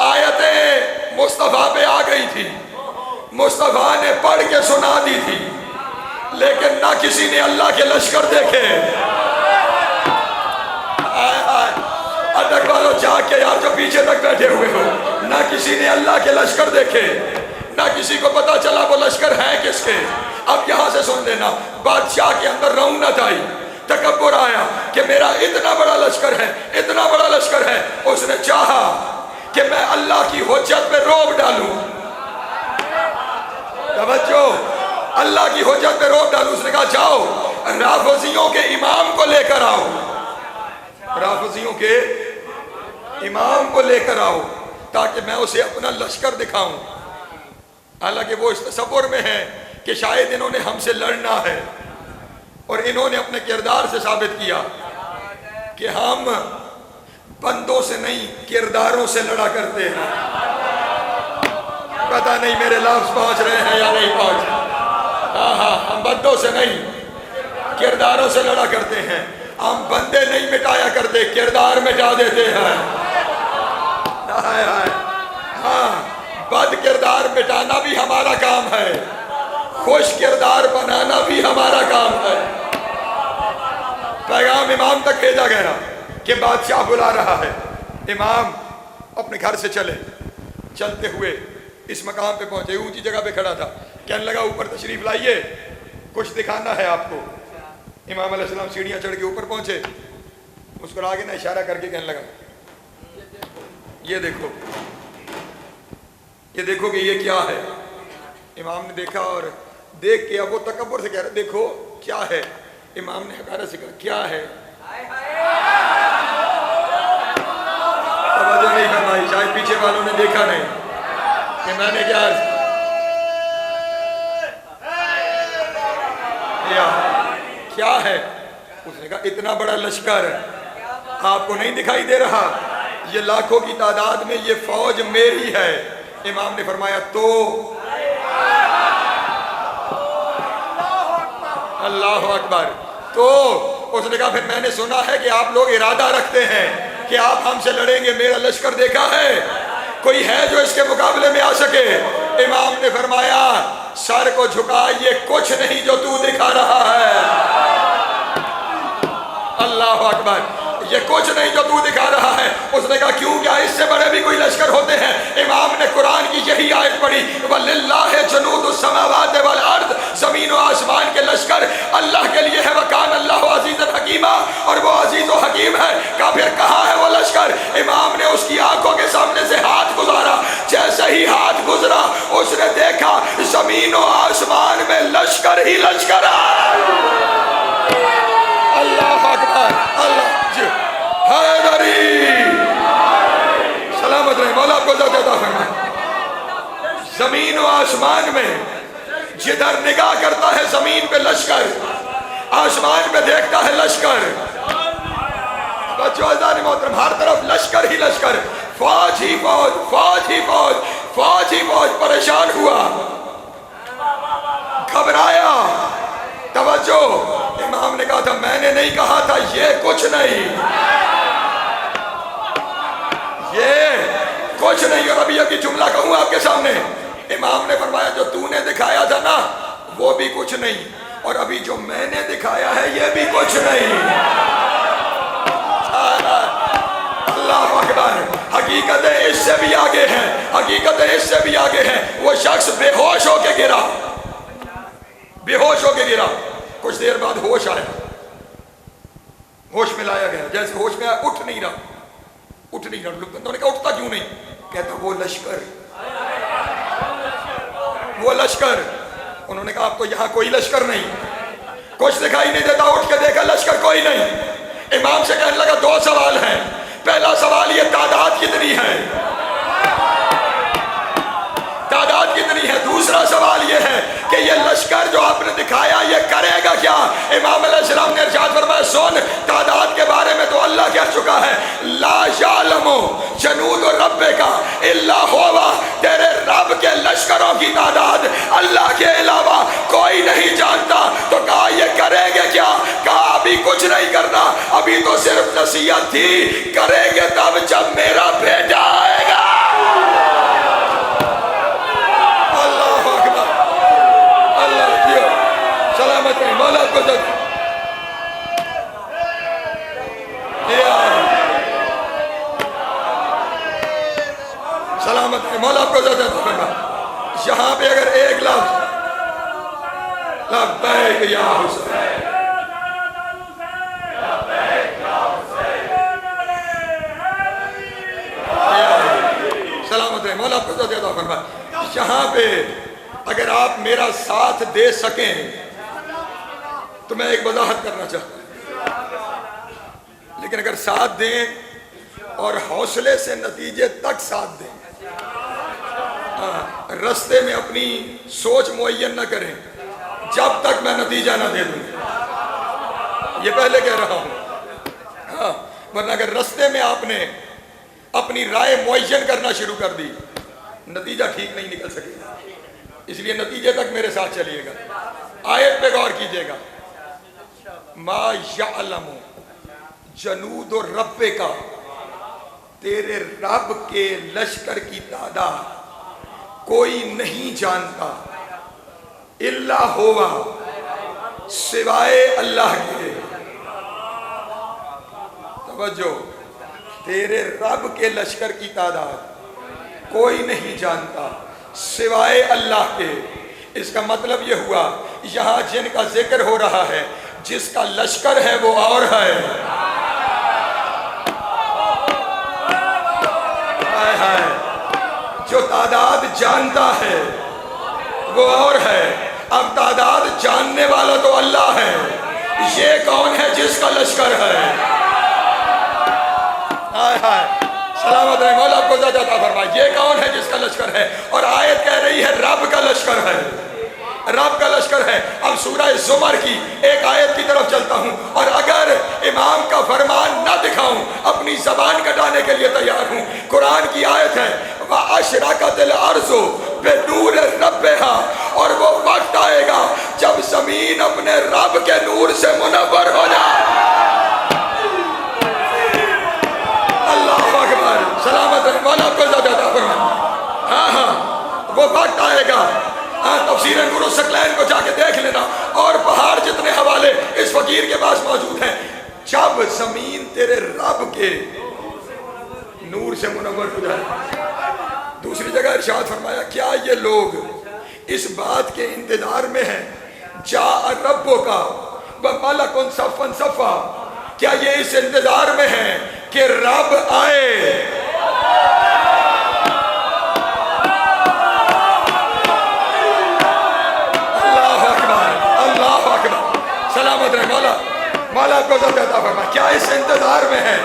Speaker 1: آیتیں مصطفیٰ پہ آ گئی تھی, مصطفیٰ نے پڑھ کے سنا دی تھی, لیکن نہ کسی نے اللہ کے لشکر دیکھے. اٹک والو جا کے یار جو پیچھے تک بیٹھے ہوئے ہو, نہ کسی نے اللہ کے لشکر دیکھے, نہ کسی کو پتا چلا وہ لشکر ہیں کس کے. اب یہاں سے سن لینا, بادشاہ کے اندر رونت آئی, تکبر آیا کہ میرا اتنا بڑا لشکر ہے, اتنا بڑا لشکر ہے. اس نے چاہا کہ میں اللہ کی حجت پہ روب ڈالوں. توجہ, اللہ کی حجت پہ روب ڈالوں. اس نے کہا جاؤ رافضیوں کے امام کو لے کر آؤ, رافضیوں کے امام کو لے کر آؤ تاکہ میں اسے اپنا لشکر دکھاؤں. حالانکہ وہ اس تصور میں ہے کہ شاید انہوں نے ہم سے لڑنا ہے, اور انہوں نے اپنے کردار سے ثابت کیا کہ ہم بندوں سے نہیں کرداروں سے لڑا کرتے ہیں. پتہ نہیں میرے لفظ پہنچ رہے ہیں یا نہیں پہنچ رہے. ہاں ہاں, ہم بندوں سے نہیں کرداروں سے لڑا کرتے ہیں. ہم بندے نہیں مٹایا کرتے, کردار مٹا دیتے ہیں. ہاں, بد کردار مٹانا بھی ہمارا کام ہے, خوش کردار بنانا بھی ہمارا کام ہے. پیغام امام تک بھیجا گیا کہ بادشاہ بلا رہا ہے. امام اپنے گھر سے چلے, چلتے ہوئے اس مقام پہ پہنچے, اونچی جگہ پہ کھڑا تھا. کہنے لگا اوپر تشریف لائیے, کچھ دکھانا ہے آپ کو. امام علیہ السلام سیڑھیاں چڑھ کے اوپر پہنچے, مسکرا کے نہ اشارہ کر کے کہنے لگا یہ دیکھو, یہ دیکھو کہ یہ کیا ہے. امام نے دیکھا اور دیکھ کے اب وہ تکبر سے کہہ رہا دیکھو کیا ہے. امام نے حقارت سے کہا کیا ہے. توجہ نہیں فرمائی, شاید پیچھے والوں نے دیکھا نہیں کہ میں نے کیا ہے. اس نے کہا اتنا بڑا لشکر آپ کو نہیں دکھائی دے رہا, یہ لاکھوں کی تعداد میں یہ فوج میری ہے. امام نے فرمایا تو اللہ اکبر. تو اس نے کہا پھر میں نے سنا ہے کہ آپ لوگ ارادہ رکھتے ہیں کہ آپ ہم سے لڑیں گے, میرا لشکر دیکھا ہے, کوئی ہے جو اس کے مقابلے میں آ سکے. امام نے فرمایا سر کو جھکا, یہ کچھ نہیں جو تو دکھا رہا ہے. اللہ اکبر, یہ کچھ نہیں جو تو دکھا رہا ہے. اس نے کہا کیوں, کیا اس سے بڑے بھی کوئی لشکر ہوتے ہیں؟ امام نے قرآن کی یہی آیت پڑھی وَلِلَّهِ جُنُودُ السَّمَاوَاتِ وَالْأَرْضِ, زمین و آسمان کے لشکر اللہ کے لیے ہے. وَكَانَ اللَّهُ عَزِيزًا حَكِيمًا, اور وہ عزیز و حکیم ہے. کہا پھر کہاں ہے وہ لشکر؟ امام نے اس کی آنکھوں کے سامنے سے ہاتھ گزارا, جیسے ہی ہاتھ گزرا اس نے دیکھا زمین و آسمان میں لشکر ہی لشکر اللہ اکبر اللہ جی حیدری سلامت رہے مولا آپ کو زیادہ عطا فرمائے زمین و آسمان میں جدھر نگاہ کرتا ہے زمین پہ لشکر آسمان پہ دیکھتا ہے لشکر بچوں عزیزان محترم ہر طرف لشکر ہی لشکر فوج ہی فوج فوج ہی فوج فوج ہی فوج پریشان ہوا گھبرایا توجہ امام نے کہا تھا میں نے نہیں کہا تھا یہ کچھ نہیں یہ کچھ نہیں اور ابھی ابھی جملہ کہوں آپ کے سامنے امام نے فرمایا جو تو نے دکھایا تھا نا وہ بھی کچھ نہیں اور ابھی جو میں نے دکھایا ہے یہ بھی کچھ نہیں اللہ اکبر حقیقتیں اس سے بھی آگے ہیں حقیقتیں اس سے بھی آگے ہیں وہ شخص بے ہوش ہو کے گرا بے ہوش ہو کے گرا کچھ دیر بعد ہوش آیا ہوش میں لایا گیا جیسے ہوش میں آیا اٹھ نہیں رہا لوگوں نے کہا اٹھتا کیوں نہیں کہتا وہ لشکر انہوں نے کہا اب تو یہاں کوئی لشکر نہیں کچھ دکھائی نہیں دیتا اٹھ کے دیکھا لشکر کوئی نہیں امام سے کہنے لگا دو سوال ہیں پہلا سوال یہ تعداد کتنی ہے دوسرا سوال یہ ہے کہ یہ لشکر جو آپ نے دکھایا یہ کرے گا کیا امام علیہ السلام نے ارشاد فرمایا سن تعداد کے بارے میں تو اللہ کہہ چکا ہے لا یعلم جنود ربک الا ہوا تیرے رب کے لشکروں کی تعداد اللہ کے علاوہ کوئی نہیں جانتا تو کہا یہ کریں گے کیا کہا ابھی کچھ نہیں کرنا ابھی تو صرف نصیحت تھی کریں گے تب جب میرا بیٹا آئے گا سلامت رہے مولا آپ کو سلامت رہے مولا آپ کو یہاں پہ اگر ایک لفظ لبیک یا حسین سلامت رہے مولا آپ کو یہاں پہ اگر آپ میرا ساتھ دے سکیں تو میں ایک وضاحت کرنا چاہتا ہوں لیکن اگر ساتھ دیں اور حوصلے سے نتیجے تک ساتھ دیں رستے میں اپنی سوچ معین نہ کریں جب تک میں نتیجہ نہ دے دوں یہ پہلے کہہ رہا ہوں ورنہ اگر رستے میں آپ نے اپنی رائے معین کرنا شروع کر دی نتیجہ ٹھیک نہیں نکل سکے گا اس لیے نتیجے تک میرے ساتھ چلیے گا آیت پہ غور کیجئے گا ما یعلم جنود ربک تیرے رب کے لشکر کی تعداد کوئی نہیں جانتا الا ہوا سوائے اللہ کے توجہ تیرے رب کے لشکر کی تعداد کوئی نہیں جانتا سوائے اللہ کے اس کا مطلب یہ ہوا یہاں جن کا ذکر ہو رہا ہے جس کا لشکر ہے وہ اور ہے جو تعداد جانتا ہے وہ اور ہے اب تعداد جاننے والا تو اللہ ہے یہ کون ہے جس کا لشکر ہے سلامت رہے مولا آپ کو زیادہ عطا فرمائے یہ کون ہے جس کا لشکر ہے اور آیت کہہ رہی ہے رب کا لشکر ہے رب کا لشکر ہے اب سورہ زمر کی ایک آیت کی طرف چلتا ہوں اور اگر امام کا فرمان نہ دکھاؤں اپنی زبان کٹانے کے لیے تیار ہوں قرآن کی آیت ہے وَأَشْرَقَتِ الْأَرْضُ بِنُورِ رَبِّهَا اور وہ وقت آئے گا جب زمین اپنے رب کے نور سے منور ہو جائے اللہ اکبر سلامت رہے مولا آپ کو زیادہ فرمائے وہ وقت آئے گا تفسیر نور الثقلین کو جا کے دیکھ لینا اور پہاڑ جتنے حوالے اس فقیر کے پاس موجود ہیں جب زمین تیرے رب کے نور سے منور ہو جائے دوسری جگہ ارشاد فرمایا کیا یہ لوگ اس بات کے انتظار میں ہیں جاء ربک وملک صفا صفا کیا یہ اس انتظار میں ہیں کہ رب آئے مولا آپ کو عزت عطا فرمائے. کیا اس انتظار میں ہے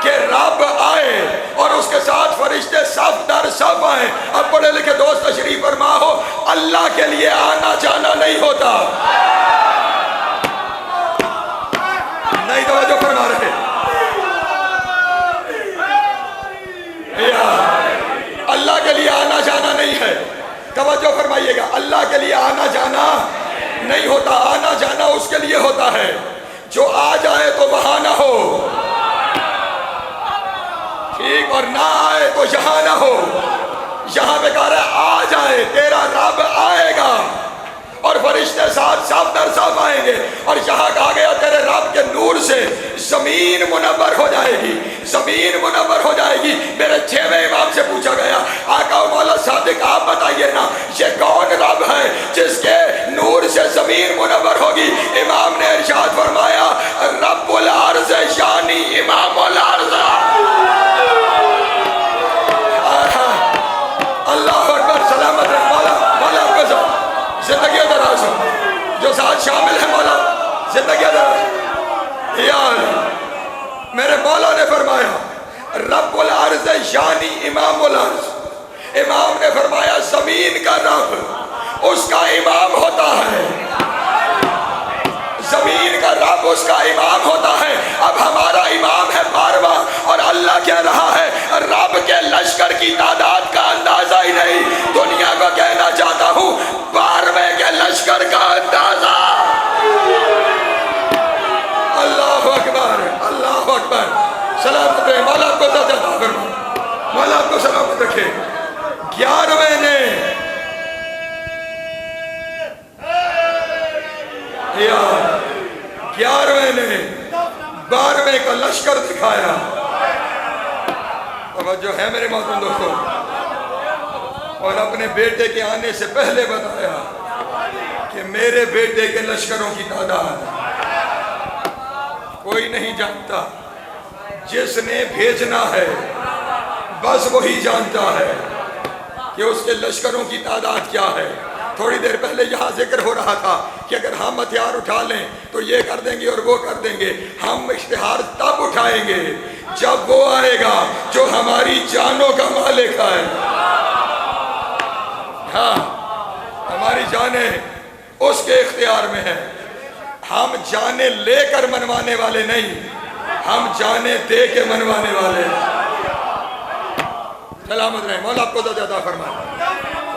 Speaker 1: کہ رب آئے اور اس کے ساتھ فرشتے صف در صف آئیں؟ اب پڑھے لکھے دوست تشریف فرما ہو، اللہ کے لیے آنا جانا نہیں ہوتا. نہیں توجہ فرما رہے. اللہ کے لیے آنا جانا نہیں ہے. توجہ فرمائیے گا، اللہ کے لیے آنا جانا نہیں ہوتا. آنا جانا اس کے لیے ہوتا ہے جو آ جائے تو وہاں نہ ہو، ٹھیک، اور نہ آئے تو یہاں نہ ہو. یہاں پہ کہا رہا ہے آ جائے، تیرا رب آئے گا اور فرشتے ساتھ صف در صف آئیں گے. اور یہاں کہا گیا تیرے رب کے نور سے زمین منور ہو جائے گی، زمین منور ہو جائے گی. میرے 6ویں امام سے پوچھا گیا آقا و مولا صادق آپ بتائیے نا یہ کون رب ہے جس کے نور سے زمین منور ہوگی؟ امام نے ارشاد فرمایا رب العرض یعنی امام العرض. اللہ اکبر. سلامت رہے مولا. مولا آپ کو زندگی دراز ہو، جو ساتھ شامل ہے مولا زندگی دراز. یا میرے مولا نے فرمایا رب العرض یعنی امام العرض. امام نے فرمایا زمین کا رب اس کا امام ہوتا ہے، زمین کا رب اس کا امام ہوتا ہے. اب ہمارا امام ہے 12واں اور اللہ کہہ رہا ہے رب کے لشکر کی تعداد کا اندازہ ہی نہیں. دنیا کو کہنا چاہتا ہوں 12ویں کے لشکر کا اندازہ. اللہ اکبر، اللہ اکبر. سلامت رہے مولا آپ کو عطا فرمائے. مولا آپ کو سلامت رکھے. 11ویں نے 11ویں نے 12ویں کا لشکر دکھایا. توجہ ہے میرے محترم دوستوں. اور اپنے بیٹے کے آنے سے پہلے بتایا کہ میرے بیٹے کے لشکروں کی تعداد کوئی نہیں جانتا، جس نے بھیجنا ہے بس وہی جانتا ہے کہ اس کے لشکروں کی تعداد کیا ہے. تھوڑی دیر پہلے یہاں ذکر ہو رہا تھا کہ اگر ہم ہتھیار اٹھا لیں تو یہ کر دیں گے اور وہ کر دیں گے. ہم اشتہار تب اٹھائیں گے جب وہ آئے گا جو ہماری جانوں کا مالک ہے. ہاں ہماری جانیں اس کے اختیار میں ہیں. ہم جانیں لے کر منوانے والے نہیں، ہم جانیں دے کے منوانے والے. سلامت رہے مولا آپ کو عطا فرمائے.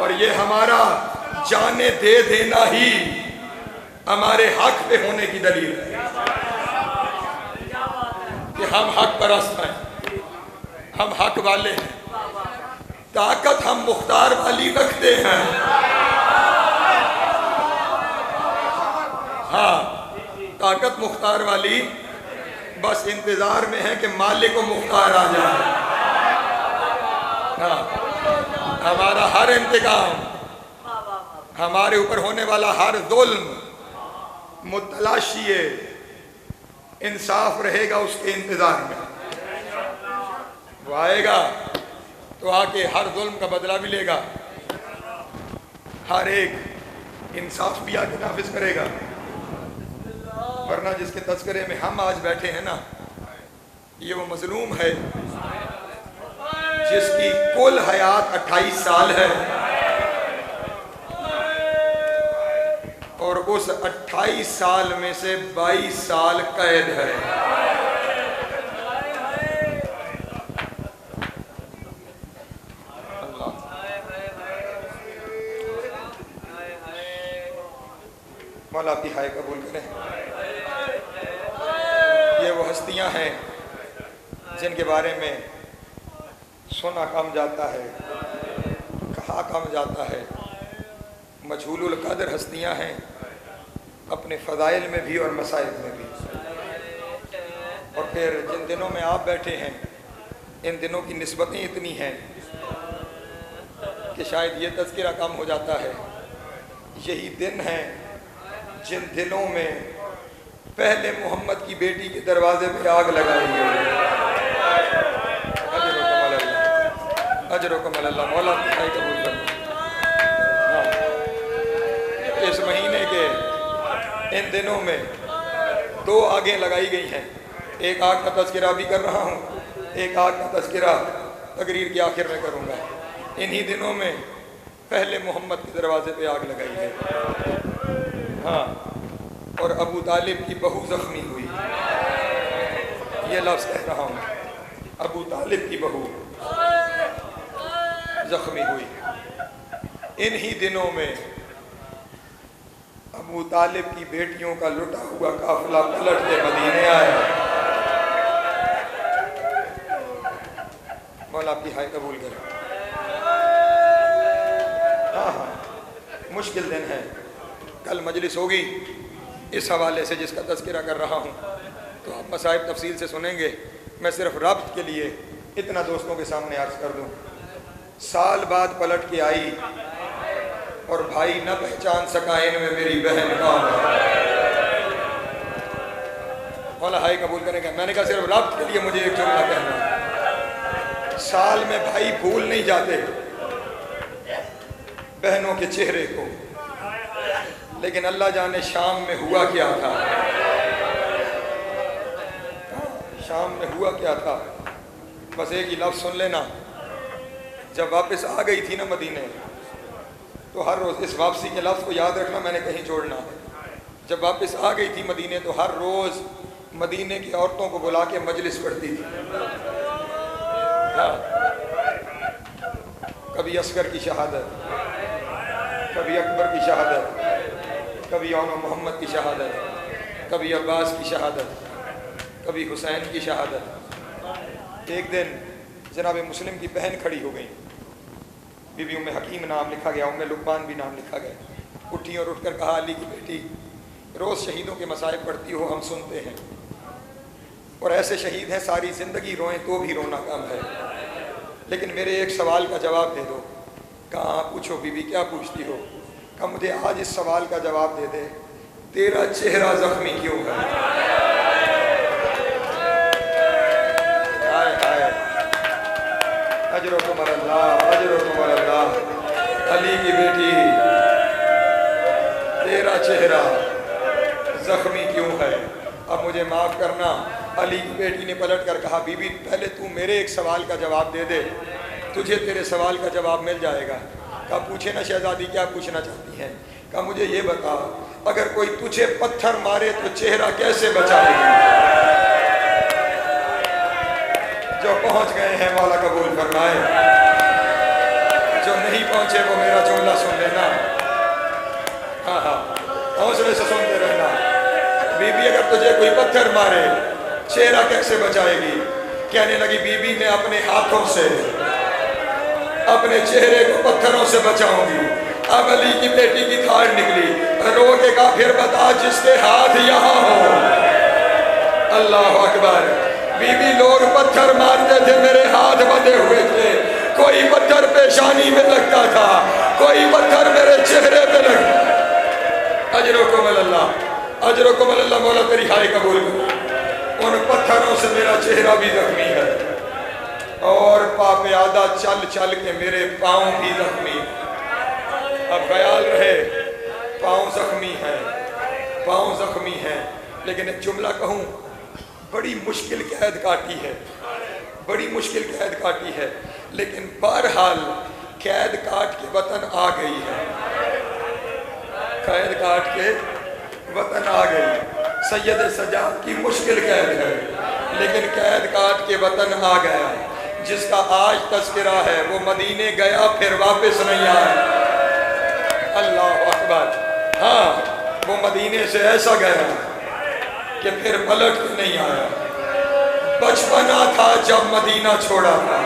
Speaker 1: اور یہ ہمارا جانیں دے دینا ہی ہمارے حق پہ ہونے کی دلیل ہے کہ ہم حق پرست ہیں، ہم حق والے ہیں. طاقت ہم مختار والی رکھتے ہیں. ہاں طاقت مختار والی، بس انتظار میں ہے کہ مالک و مختار آ جائے. ہاں ہمارا ہر انتقام، ہمارے اوپر ہونے والا ہر ظلم متلاشی انصاف رہے گا اس کے انتظار میں. وہ آئے گا تو آ کے ہر ظلم کا بدلہ بھی لے گا، ہر ایک انصاف بھی آ کے نافذ کرے گا. ورنہ جس کے تذکرے میں ہم آج بیٹھے ہیں نا، یہ وہ مظلوم ہے جس کی کل حیات 28 سال ہے اور اس 28 سال میں سے 22 سال قید ہے. مولا آپ کی ہائے قبول کریں. یہ وہ ہستیاں ہیں جن کے بارے میں سنا کم جاتا ہے، کہا کم جاتا ہے. مجہول القدر ہستیاں ہیں اپنے فضائل میں بھی اور مسائل میں بھی. اور پھر جن دنوں میں آپ بیٹھے ہیں ان دنوں کی نسبتیں اتنی ہیں کہ شاید یہ تذکرہ کم ہو جاتا ہے. یہی دن ہیں جن دنوں میں پہلے محمد کی بیٹی کے دروازے پہ آگ لگائی گئی. اجرکم اللہ. مولا کی قبول کرو. اس مہینے کے ان دنوں میں دو آگیں لگائی گئی ہیں، ایک آگ کا تذکرہ بھی کر رہا ہوں، ایک آگ کا تذکرہ تقریر کے آخر میں کروں گا۔ انہی دنوں میں پہلے محمد کے دروازے پہ آگ لگائی ہے، ہاں، اور ابو طالب کی بہو زخمی ہوئی، یہ لفظ کہہ رہا ہوں، ابو طالب کی بہو زخمی ہوئی۔ انہی دنوں میں ابو طالب کی بیٹیوں کا لٹا ہوا قافلہ پلٹ کے مدینے آیا۔ مولا آپ کی ہائے قبول کرے۔ ہاں، مشکل دن ہے، کل مجلس ہوگی اس حوالے سے جس کا تذکرہ کر رہا ہوں، تو آپ مصائب تفصیل سے سنیں گے۔ میں صرف ربط کے لیے اتنا دوستوں کے سامنے عرض کر دوں، سال بعد پلٹ کے آئی اور بھائی نہ پہچان سکا ان میں میری بہن کون ہے۔ مولا ہائے قبول کرے گا۔ میں نے کہا صرف ربط کے لیے مجھے ایک جملہ کہنا ہے، سال میں بھائی بھول نہیں جاتے بہنوں کے چہرے کو، لیکن اللہ جانے شام میں ہوا کیا تھا، شام میں ہوا کیا تھا۔ بس ایک ہی لفظ سن لینا، جب واپس آ گئی تھی نا مدینے، تو ہر روز اس واپسی کے لفظ کو یاد رکھنا، میں نے کہیں چھوڑنا ہے۔ جب واپس آ گئی تھی مدینے تو ہر روز مدینے کی عورتوں کو بلا کے مجلس پڑھتی تھی، ہاں، کبھی اصغر کی شہادت، کبھی اکبر کی شہادت، کبھی اون محمد کی شہادت، کبھی عباس کی شہادت، کبھی حسین کی شہادت۔ ایک دن جناب مسلم کی بہن کھڑی ہو گئی، بی بی ام حکیم نام لکھا گیا، ام لقمان بھی نام لکھا گیا، اٹھی اور اٹھ کر کہا علی کی بیٹی، روز شہیدوں کے مصائب پڑھتی ہو، ہم سنتے ہیں، اور ایسے شہید ہیں ساری زندگی روئیں تو بھی رونا کم ہے، لیکن میرے ایک سوال کا جواب دے دو۔ کہاں پوچھو بی بی کیا پوچھتی ہو؟ کہا مجھے آج اس سوال کا جواب دے دے، تیرا چہرہ زخمی کیوں ہے؟ ہائے ہائے، اجرکم اللہ، اجرکم اللہ، علی کی بیٹی تیرا چہرہ زخمی کیوں ہے؟ اب مجھے معاف کرنا، علی کی بیٹی نے پلٹ کر کہا بی بی پہلے تو میرے ایک سوال کا جواب دے دے، تجھے تیرے سوال کا جواب مل جائے گا۔ کہا پوچھے نا شہزادی کیا پوچھنا چاہتی ہیں؟ کہا مجھے یہ بتا، اگر کوئی تجھے پتھر مارے تو چہرہ کیسے بچائے گی؟ جو پہنچ گئے ہیں مولا قبول فرمائے، جو نہیں پہنچے وہ میرا جملہ سن لینا، ہاں ہاں حوصلے سے سنتے رہنا۔ بی بی اگر تجھے کوئی پتھر مارے چہرہ کیسے بچائے گی؟ کہنے لگی بی بی میں اپنے ہاتھوں سے اپنے چہرے کو پتھروں سے بچاؤں گی۔ اب علی کی بیٹی کی دھاڑ نکلی، رو کے کہا پھر بتا جس کے ہاتھ یہاں ہو۔ اللہ اکبر، بی بی لوگ پتھر مارتے تھے، میرے ہاتھ بندھے ہوئے تھے، کوئی پتھر پیشانی میں لگتا تھا، کوئی پتھر میرے چہرے پہ لگتا۔ اجرکم اللہ، اجرکم اللہ، مولا تیری ہائے قبول کرو۔ ان پتھروں سے میرا چہرہ بھی زخمی ہے، اور پاپیادہ چل چل کے میرے پاؤں بھی زخمی۔ اب خیال رہے، پاؤں زخمی ہیں، پاؤں زخمی ہیں، لیکن ایک جملہ کہوں، بڑی مشکل قید کاٹی ہے، بڑی مشکل قید کاٹی ہے، لیکن بہرحال قید کاٹ کے وطن آ گئی ہے، قید کاٹ کے وطن آ گئی۔ سید سجاد کی مشکل قید ہے، لیکن قید کاٹ کے وطن آ گیا۔ جس کا آج تذکرہ ہے وہ مدینے گیا پھر واپس نہیں آیا۔ اللہ اکبر، ہاں وہ مدینے سے ایسا گیا کہ پھر پلٹ کے نہیں آیا۔ بچپنا تھا جب مدینہ چھوڑا تھا،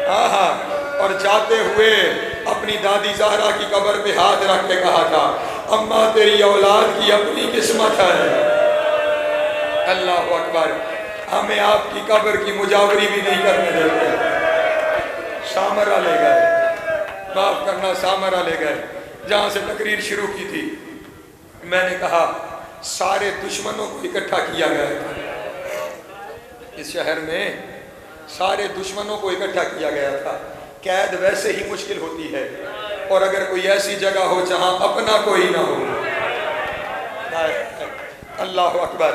Speaker 1: ہاں ہاں، اور جاتے ہوئے اپنی دادی زہرا کی قبر پہ ہاتھ رکھ کے کہا تھا اماں تیری اولاد کی اپنی قسمت ہے۔ اللہ اکبر، ہمیں آپ کی قبر کی مجاوری بھی نہیں کرنے دیتے۔ سامرا لے گئے، معاف کرنا، سامرا لے گئے، جہاں سے تقریر شروع کی تھی۔ میں نے کہا سارے دشمنوں کو اکٹھا کیا گیا تھا، اس شہر میں سارے دشمنوں کو اکٹھا کیا گیا تھا۔ قید ویسے ہی مشکل ہوتی ہے، اور اگر کوئی ایسی جگہ ہو جہاں اپنا کوئی نہ ہو، اللہ اکبر.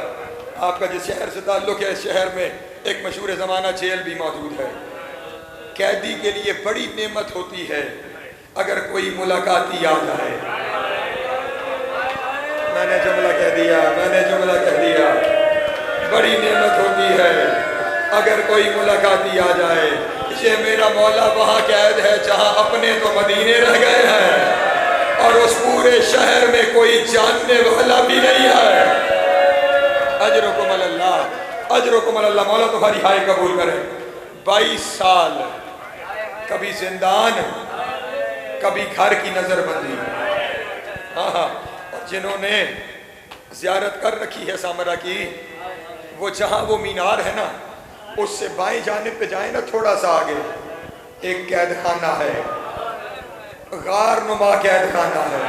Speaker 1: آپ کا جس شہر سے تعلق ہے اس شہر میں ایک مشہور زمانہ جیل بھی موجود ہے. قیدی کے لیے بڑی نعمت ہوتی ہے اگر کوئی ملاقاتی یاد آئے. میں نے جملہ کہہ دیا. بڑی نعمت ہوتی ہے اگر کوئی ملاقاتی آ جائے. یہ میرا مولا وہاں قید ہے جہاں اپنے تو مدینے رہ گئے ہیں اور اس پورے شہر میں کوئی جاننے والا بھی نہیں ہے. اجرکم اللہ، اجرکم اللہ. مولا تمہاری ہائے قبول کرے. 22 سال کبھی زندان کبھی گھر کی نظر بندی. ہاں اور جنہوں نے زیارت کر رکھی ہے سامرا کی، وہ جہاں وہ مینار ہے نا اس سے بائیں جانب پہ جائیں نا تھوڑا سا آگے، ایک قید خانہ ہے، غار نما قید خانہ ہے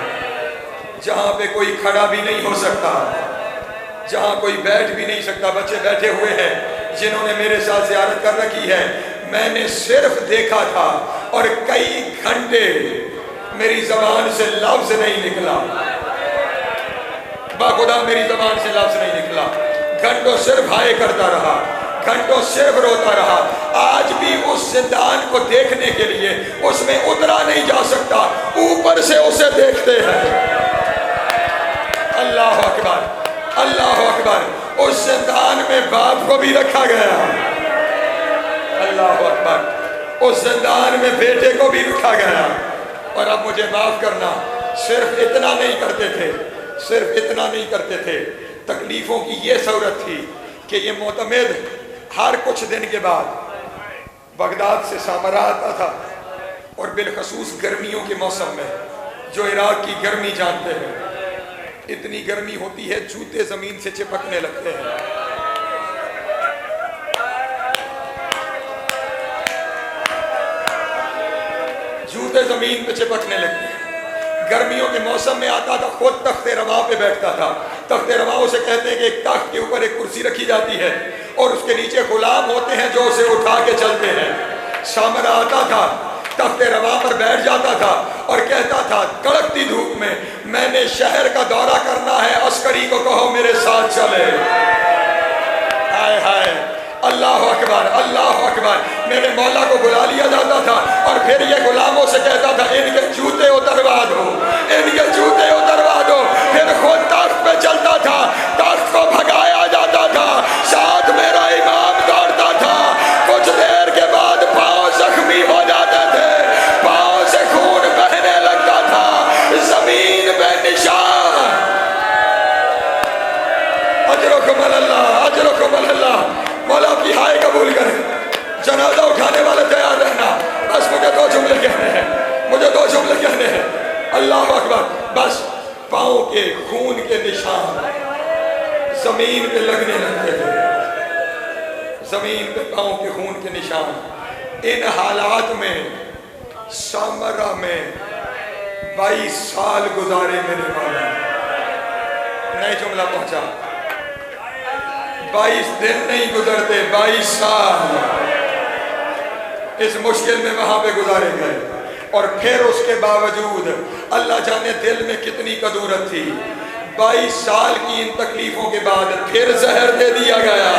Speaker 1: جہاں پہ کوئی کھڑا بھی نہیں ہو سکتا، جہاں کوئی بیٹھ بھی نہیں سکتا. بچے بیٹھے ہوئے ہیں جنہوں نے میرے ساتھ زیارت کر رکھی ہے. میں نے صرف دیکھا تھا اور کئی گھنٹے میری زبان سے لفظ نہیں نکلا. باخدا میری زبان سے لفظ نہیں نکلا. گھنٹوں صرف ہائے کرتا رہا، گھنٹوں صرف روتا رہا. آج بھی اس زندان کو دیکھنے کے لیے اس میں اترا نہیں جا سکتا، اوپر سے اسے دیکھتے ہیں. اللہ اکبر، اللہ اکبر. اس زندان میں باپ کو بھی رکھا گیا. اللہ اکبر. اس زندان میں بیٹے کو بھی رکھا گیا. اور اب مجھے معاف کرنا، صرف اتنا نہیں کرتے تھے، صرف اتنا نہیں کرتے تھے. تکلیفوں کی یہ صورت تھی کہ یہ معتمد ہر کچھ دن کے بعد بغداد سے سامرا آتا تھا اور بالخصوص گرمیوں کے موسم میں، جو عراق کی گرمی جانتے ہیں، اتنی گرمی ہوتی ہے جوتے زمین سے چپکنے لگتے ہیں. جوتے زمین پہ چپکنے لگتے ہیں. گرمیوں کے موسم میں آتا تھا، خود تخت روا پہ بیٹھتا تھا. تخت روا اسے کہتے ہیں کہ ایک تخت کے اوپر ایک کرسی رکھی جاتی ہے اور اس کے نیچے غلام ہوتے ہیں جو اسے اٹھا کے چلتے ہیں. سامرا آتا تھا، تخت روا پر بیٹھ جاتا تھا اور کہتا تھا کڑکتی دھوپ میں نے شہر کا دورہ کرنا ہے، عسکری کو کہو میرے ساتھ چلے. ہائے ہائے، اللہ اکبر، اللہ اکبر. میرے مولا کو بلا لیا جاتا تھا اور پھر یہ غلاموں سے کہتا تھا ان کے جوتے اتروا دو، ان کے جوتے اتروا دو. پھر خود تخت پہ چلتا تھا، تخت کو بھگایا جاتا تھا، ساتھ میرا امام دوڑتا تھا. کچھ دیر کے بعد پاؤں زخمی ہو جاتے تھے، پاؤں سے خون بہنے لگتا تھا، زمین میں نشان. اجرکم اللہ، اجرکم اللہ. مولا کی ہائے قبول کرے. جنازہ اٹھانے والے تیار رہنا. بس مجھے 2 جملے کہنے ہیں، مجھے 2 جملے کہنے ہیں. اللہ اکبر. بس پاؤں کے خون کے نشان زمین پہ لگنے لگتے تھے، زمین پہ پاؤں کے خون کے نشان. ان حالات میں سامرا میں 22 سال گزارے میرے مولا. نئے جملہ پہنچا. 22 دن نہیں گزرتے، 22 سال اس مشکل میں وہاں پہ گزارے گئے. اور پھر اس کے باوجود اللہ جانے دل میں کتنی قدورت تھی. 22 سال کی ان تکلیفوں کے بعد پھر زہر دے دیا گیا.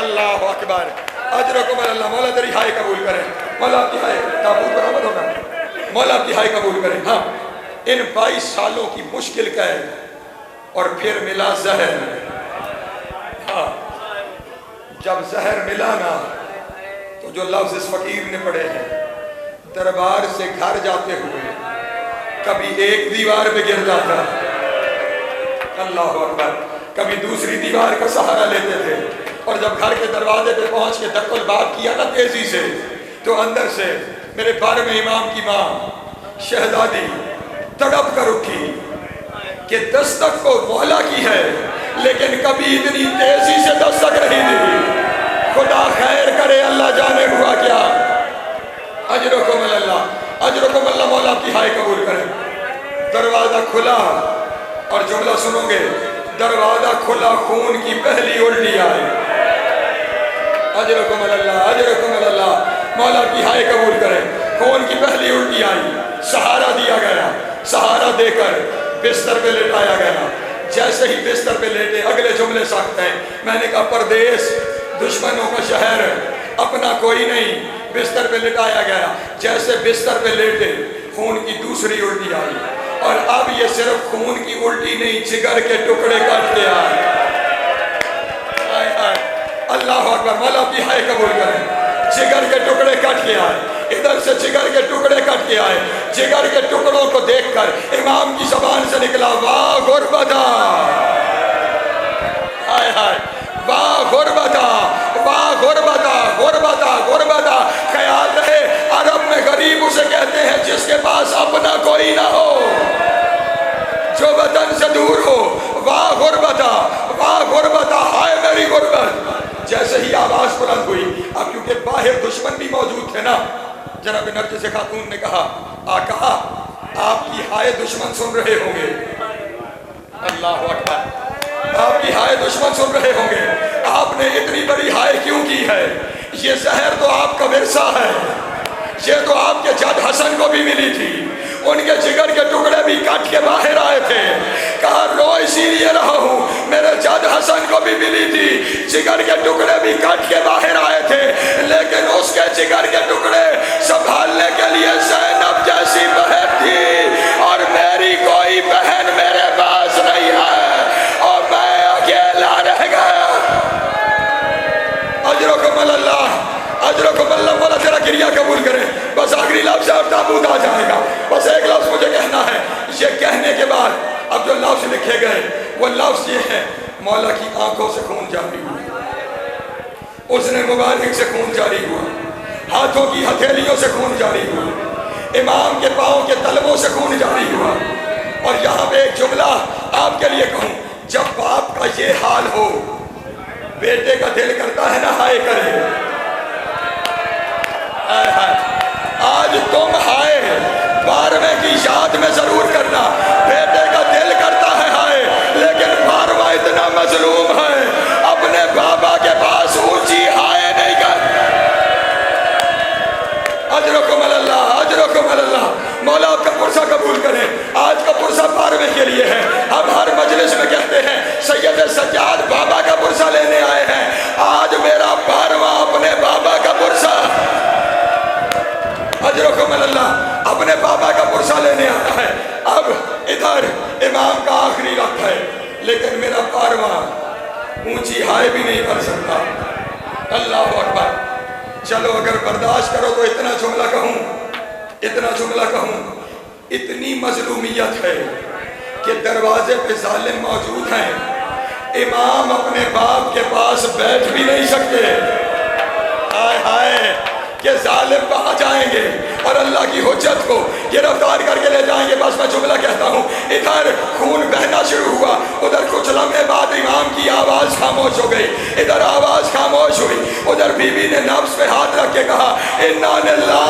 Speaker 1: اللہ اکبر. اجرکم اللہ. مولا تیری ہائے قبول کرے. مولا آپ کی ہائے تابوت برآمد ہونا. مولا آپ کی ہائے قبول کرے. ہاں، ان 22 سالوں کی مشکل قید اور پھر ملا زہر. جب زہر ملا نا تو جو لفظ اس فقیر نے پڑھے ہیں، دربار سے گھر جاتے ہوئے کبھی ایک دیوار پہ گر جاتا، اللہ اکبر، کبھی دوسری دیوار کا سہارا لیتے تھے. اور جب گھر کے دروازے پہ پہنچ کے دق الباب کیا نا تیزی سے، تو اندر سے میرے بارے میں امام کی ماں شہزادی تڑپ کر اٹھی کہ دستک کو مولا کی ہے لیکن کبھی اتنی تیزی سے دستک نہیں دی. خدا خیر کرے، اللہ جانے ہوا کیا. اجرکم اللہ، اجرکم اللہ. مولا کی ہائے قبول کرے. دروازہ کھلا اور جملہ سنو گے، دروازہ کھلا خون کی پہلی الٹی آئی. اجرکم اللہ، اجرکم اللہ. مولا کی ہائے قبول کرے. خون کی پہلی الٹی آئی، سہارا دیا گیا، سہارا دے کر بستر پہ لٹایا گیا. جیسے ہی بستر پہ لیٹے اگلے جملے سخت ہیں. میں نے کہا پردیس دشمنوں کا شہر اپنا کوئی نہیں. بستر پہ لٹایا گیا. جیسے بستر پہ لیٹے خون کی دوسری الٹی آئی اور اب یہ صرف خون کی الٹی نہیں جگر کے ٹکڑے کٹ کے آئے. اللہ اکبر. مولا کی ہائے قبول کریں. جگر کے ٹکڑے کٹ کے آئے. ادھر سے جگر کے ٹکڑے کٹ کے آئے. جگر کے ٹکڑوں کو دیکھ کر امام کی زبان سے نکلا واہ غربتا. ہائے ہائے واہ غربتا واہ غربتا غربتا غربتا. خیال رہے عرب میں غریب اسے کہتے ہیں جس کے پاس اپنا کوئی نہ ہو, جو وطن سے دور ہو. واہ غربتا واہ غربتا. ہائے میری غربت. جیسے ہی آواز بلند ہوئی, اب کیونکہ باہر دشمن بھی موجود تھے نا, جناب نرجس خاتون نے کہا آقا آپ کی ہائے دشمن سن رہے ہوں گے. اللہ اکبر. آپ کی ہائے دشمن سن رہے ہوں گے. آپ نے اتنی بڑی ہائے کیوں کی ہے؟ یہ زہر تو آپ کا ورثہ ہے. یہ تو آپ کے جد حسن کو بھی ملی تھی. ان کے جگر کے ٹکڑے بھی کٹ کے باہر آئے تھے. کہا رو اسی لیے رہا ہوں میرے جد حسن کو بھی ملی تھی. جگر کے ٹکڑے بھی کٹ کے باہر آئے تھے, لیکن اس کے جگر کے ٹکڑے سنبھالنے کے لیے زینب جیسی بہن تھی اور میری کوئی بہن میرے پاس نہیں ہے اور میں اکیلا رہ گیا. اجرکم اللہ اجرکم اللہ. مولا تیرا گریہ قبول کرے. بس آخری لفظ اور تابوت آ جائے گا. بس ایک لفظ مجھے کہنا ہے. یہ کہنے کے بعد اب جو لفظ لکھے گئے وہ لفظ یہ ہے مولا کی آنکھوں سے خون جاری ہوا, اس نے مبارک سے خون جاری ہوا, ہاتھوں کی ہتھیلیوں سے خون جاری ہوا, امام کے پاؤں کے تلووں سے خون جاری ہوا. اور یہاں پہ ایک جملہ آپ کے لیے کہوں, جب باپ کا یہ حال ہو بیٹے کا دل کرتا ہے نا ہائے کرے. آج تم ہائے 12ویں کی یاد میں ضرور کرنا. بیٹے کا دل کرتا ہے ہائے, لیکن 12واں اتنا مظلوم ہے اپنے بابا کے پاس اونچی ہائے نہیں کر. اجرکم اللہ اجرکم اللہ. مولا آپ کا پرسہ قبول کریں. آج کا پرسہ 12ویں کے لیے ہے. ہم ہر مجلس میں کہتے ہیں سید سجاد بابا کا پرسہ لینے آئے ہیں. آج میرا 12واں اپنے بابا کا پرسہ. اجرکم اللہ. اپنے بابا کا پرسہ لینے آتا ہے. اب ادھر امام کا آخری وقت ہے, لیکن میرا 12واں اونچی ہائے بھی نہیں کر سکتا. اللہ اکبر. چلو اگر برداشت کرو تو اتنا جملہ کہوں, اتنا جملہ کہوں. اتنی مظلومیت ہے کہ دروازے پہ ظالم موجود ہیں, امام اپنے باپ کے پاس بیٹھ بھی نہیں سکتے. ہائے ہائے کہ ظالم کہاں جائیں گے اور اللہ کی حجت کو گرفتار کر کے لے جائیں گے. بس میں جملہ کہتا ہوں. ادھر خون بہنا شروع ہوا, ادھر کچھ لمحے بعد امام کی آواز خاموش ہو گئی. ادھر آواز خاموش ہوئی, ادھر بی بی نے نفس پہ ہاتھ رکھ کے کہا انا للہ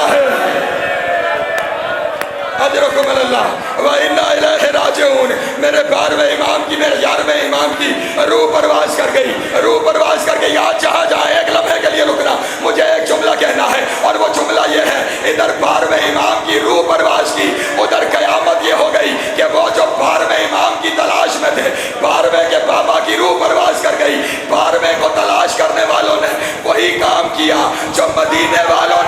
Speaker 1: اجرکم اللہ و انا الیہ راجعون. میرے 12ویں امام کی, میرے 11ویں امام کی روح پرواز کر گئی. روح پرواز کر گئی. آج جہاں جہاں ایک لمحے کے لیے رکنا, مجھے ایک جملہ کہنا ہے اور وہ جملہ یہ ہے. ادھر 12ویں امام کی روح پرواز کی, ادھر قیامت یہ ہو گئی کہ وہ جو 12ویں امام کی تلاش میں تھے 12ویں کے بابا کی روح پرواز کر گئی. 12ویں کو تلاش کرنے والوں نے وہی کام کیا جو مدینے والوں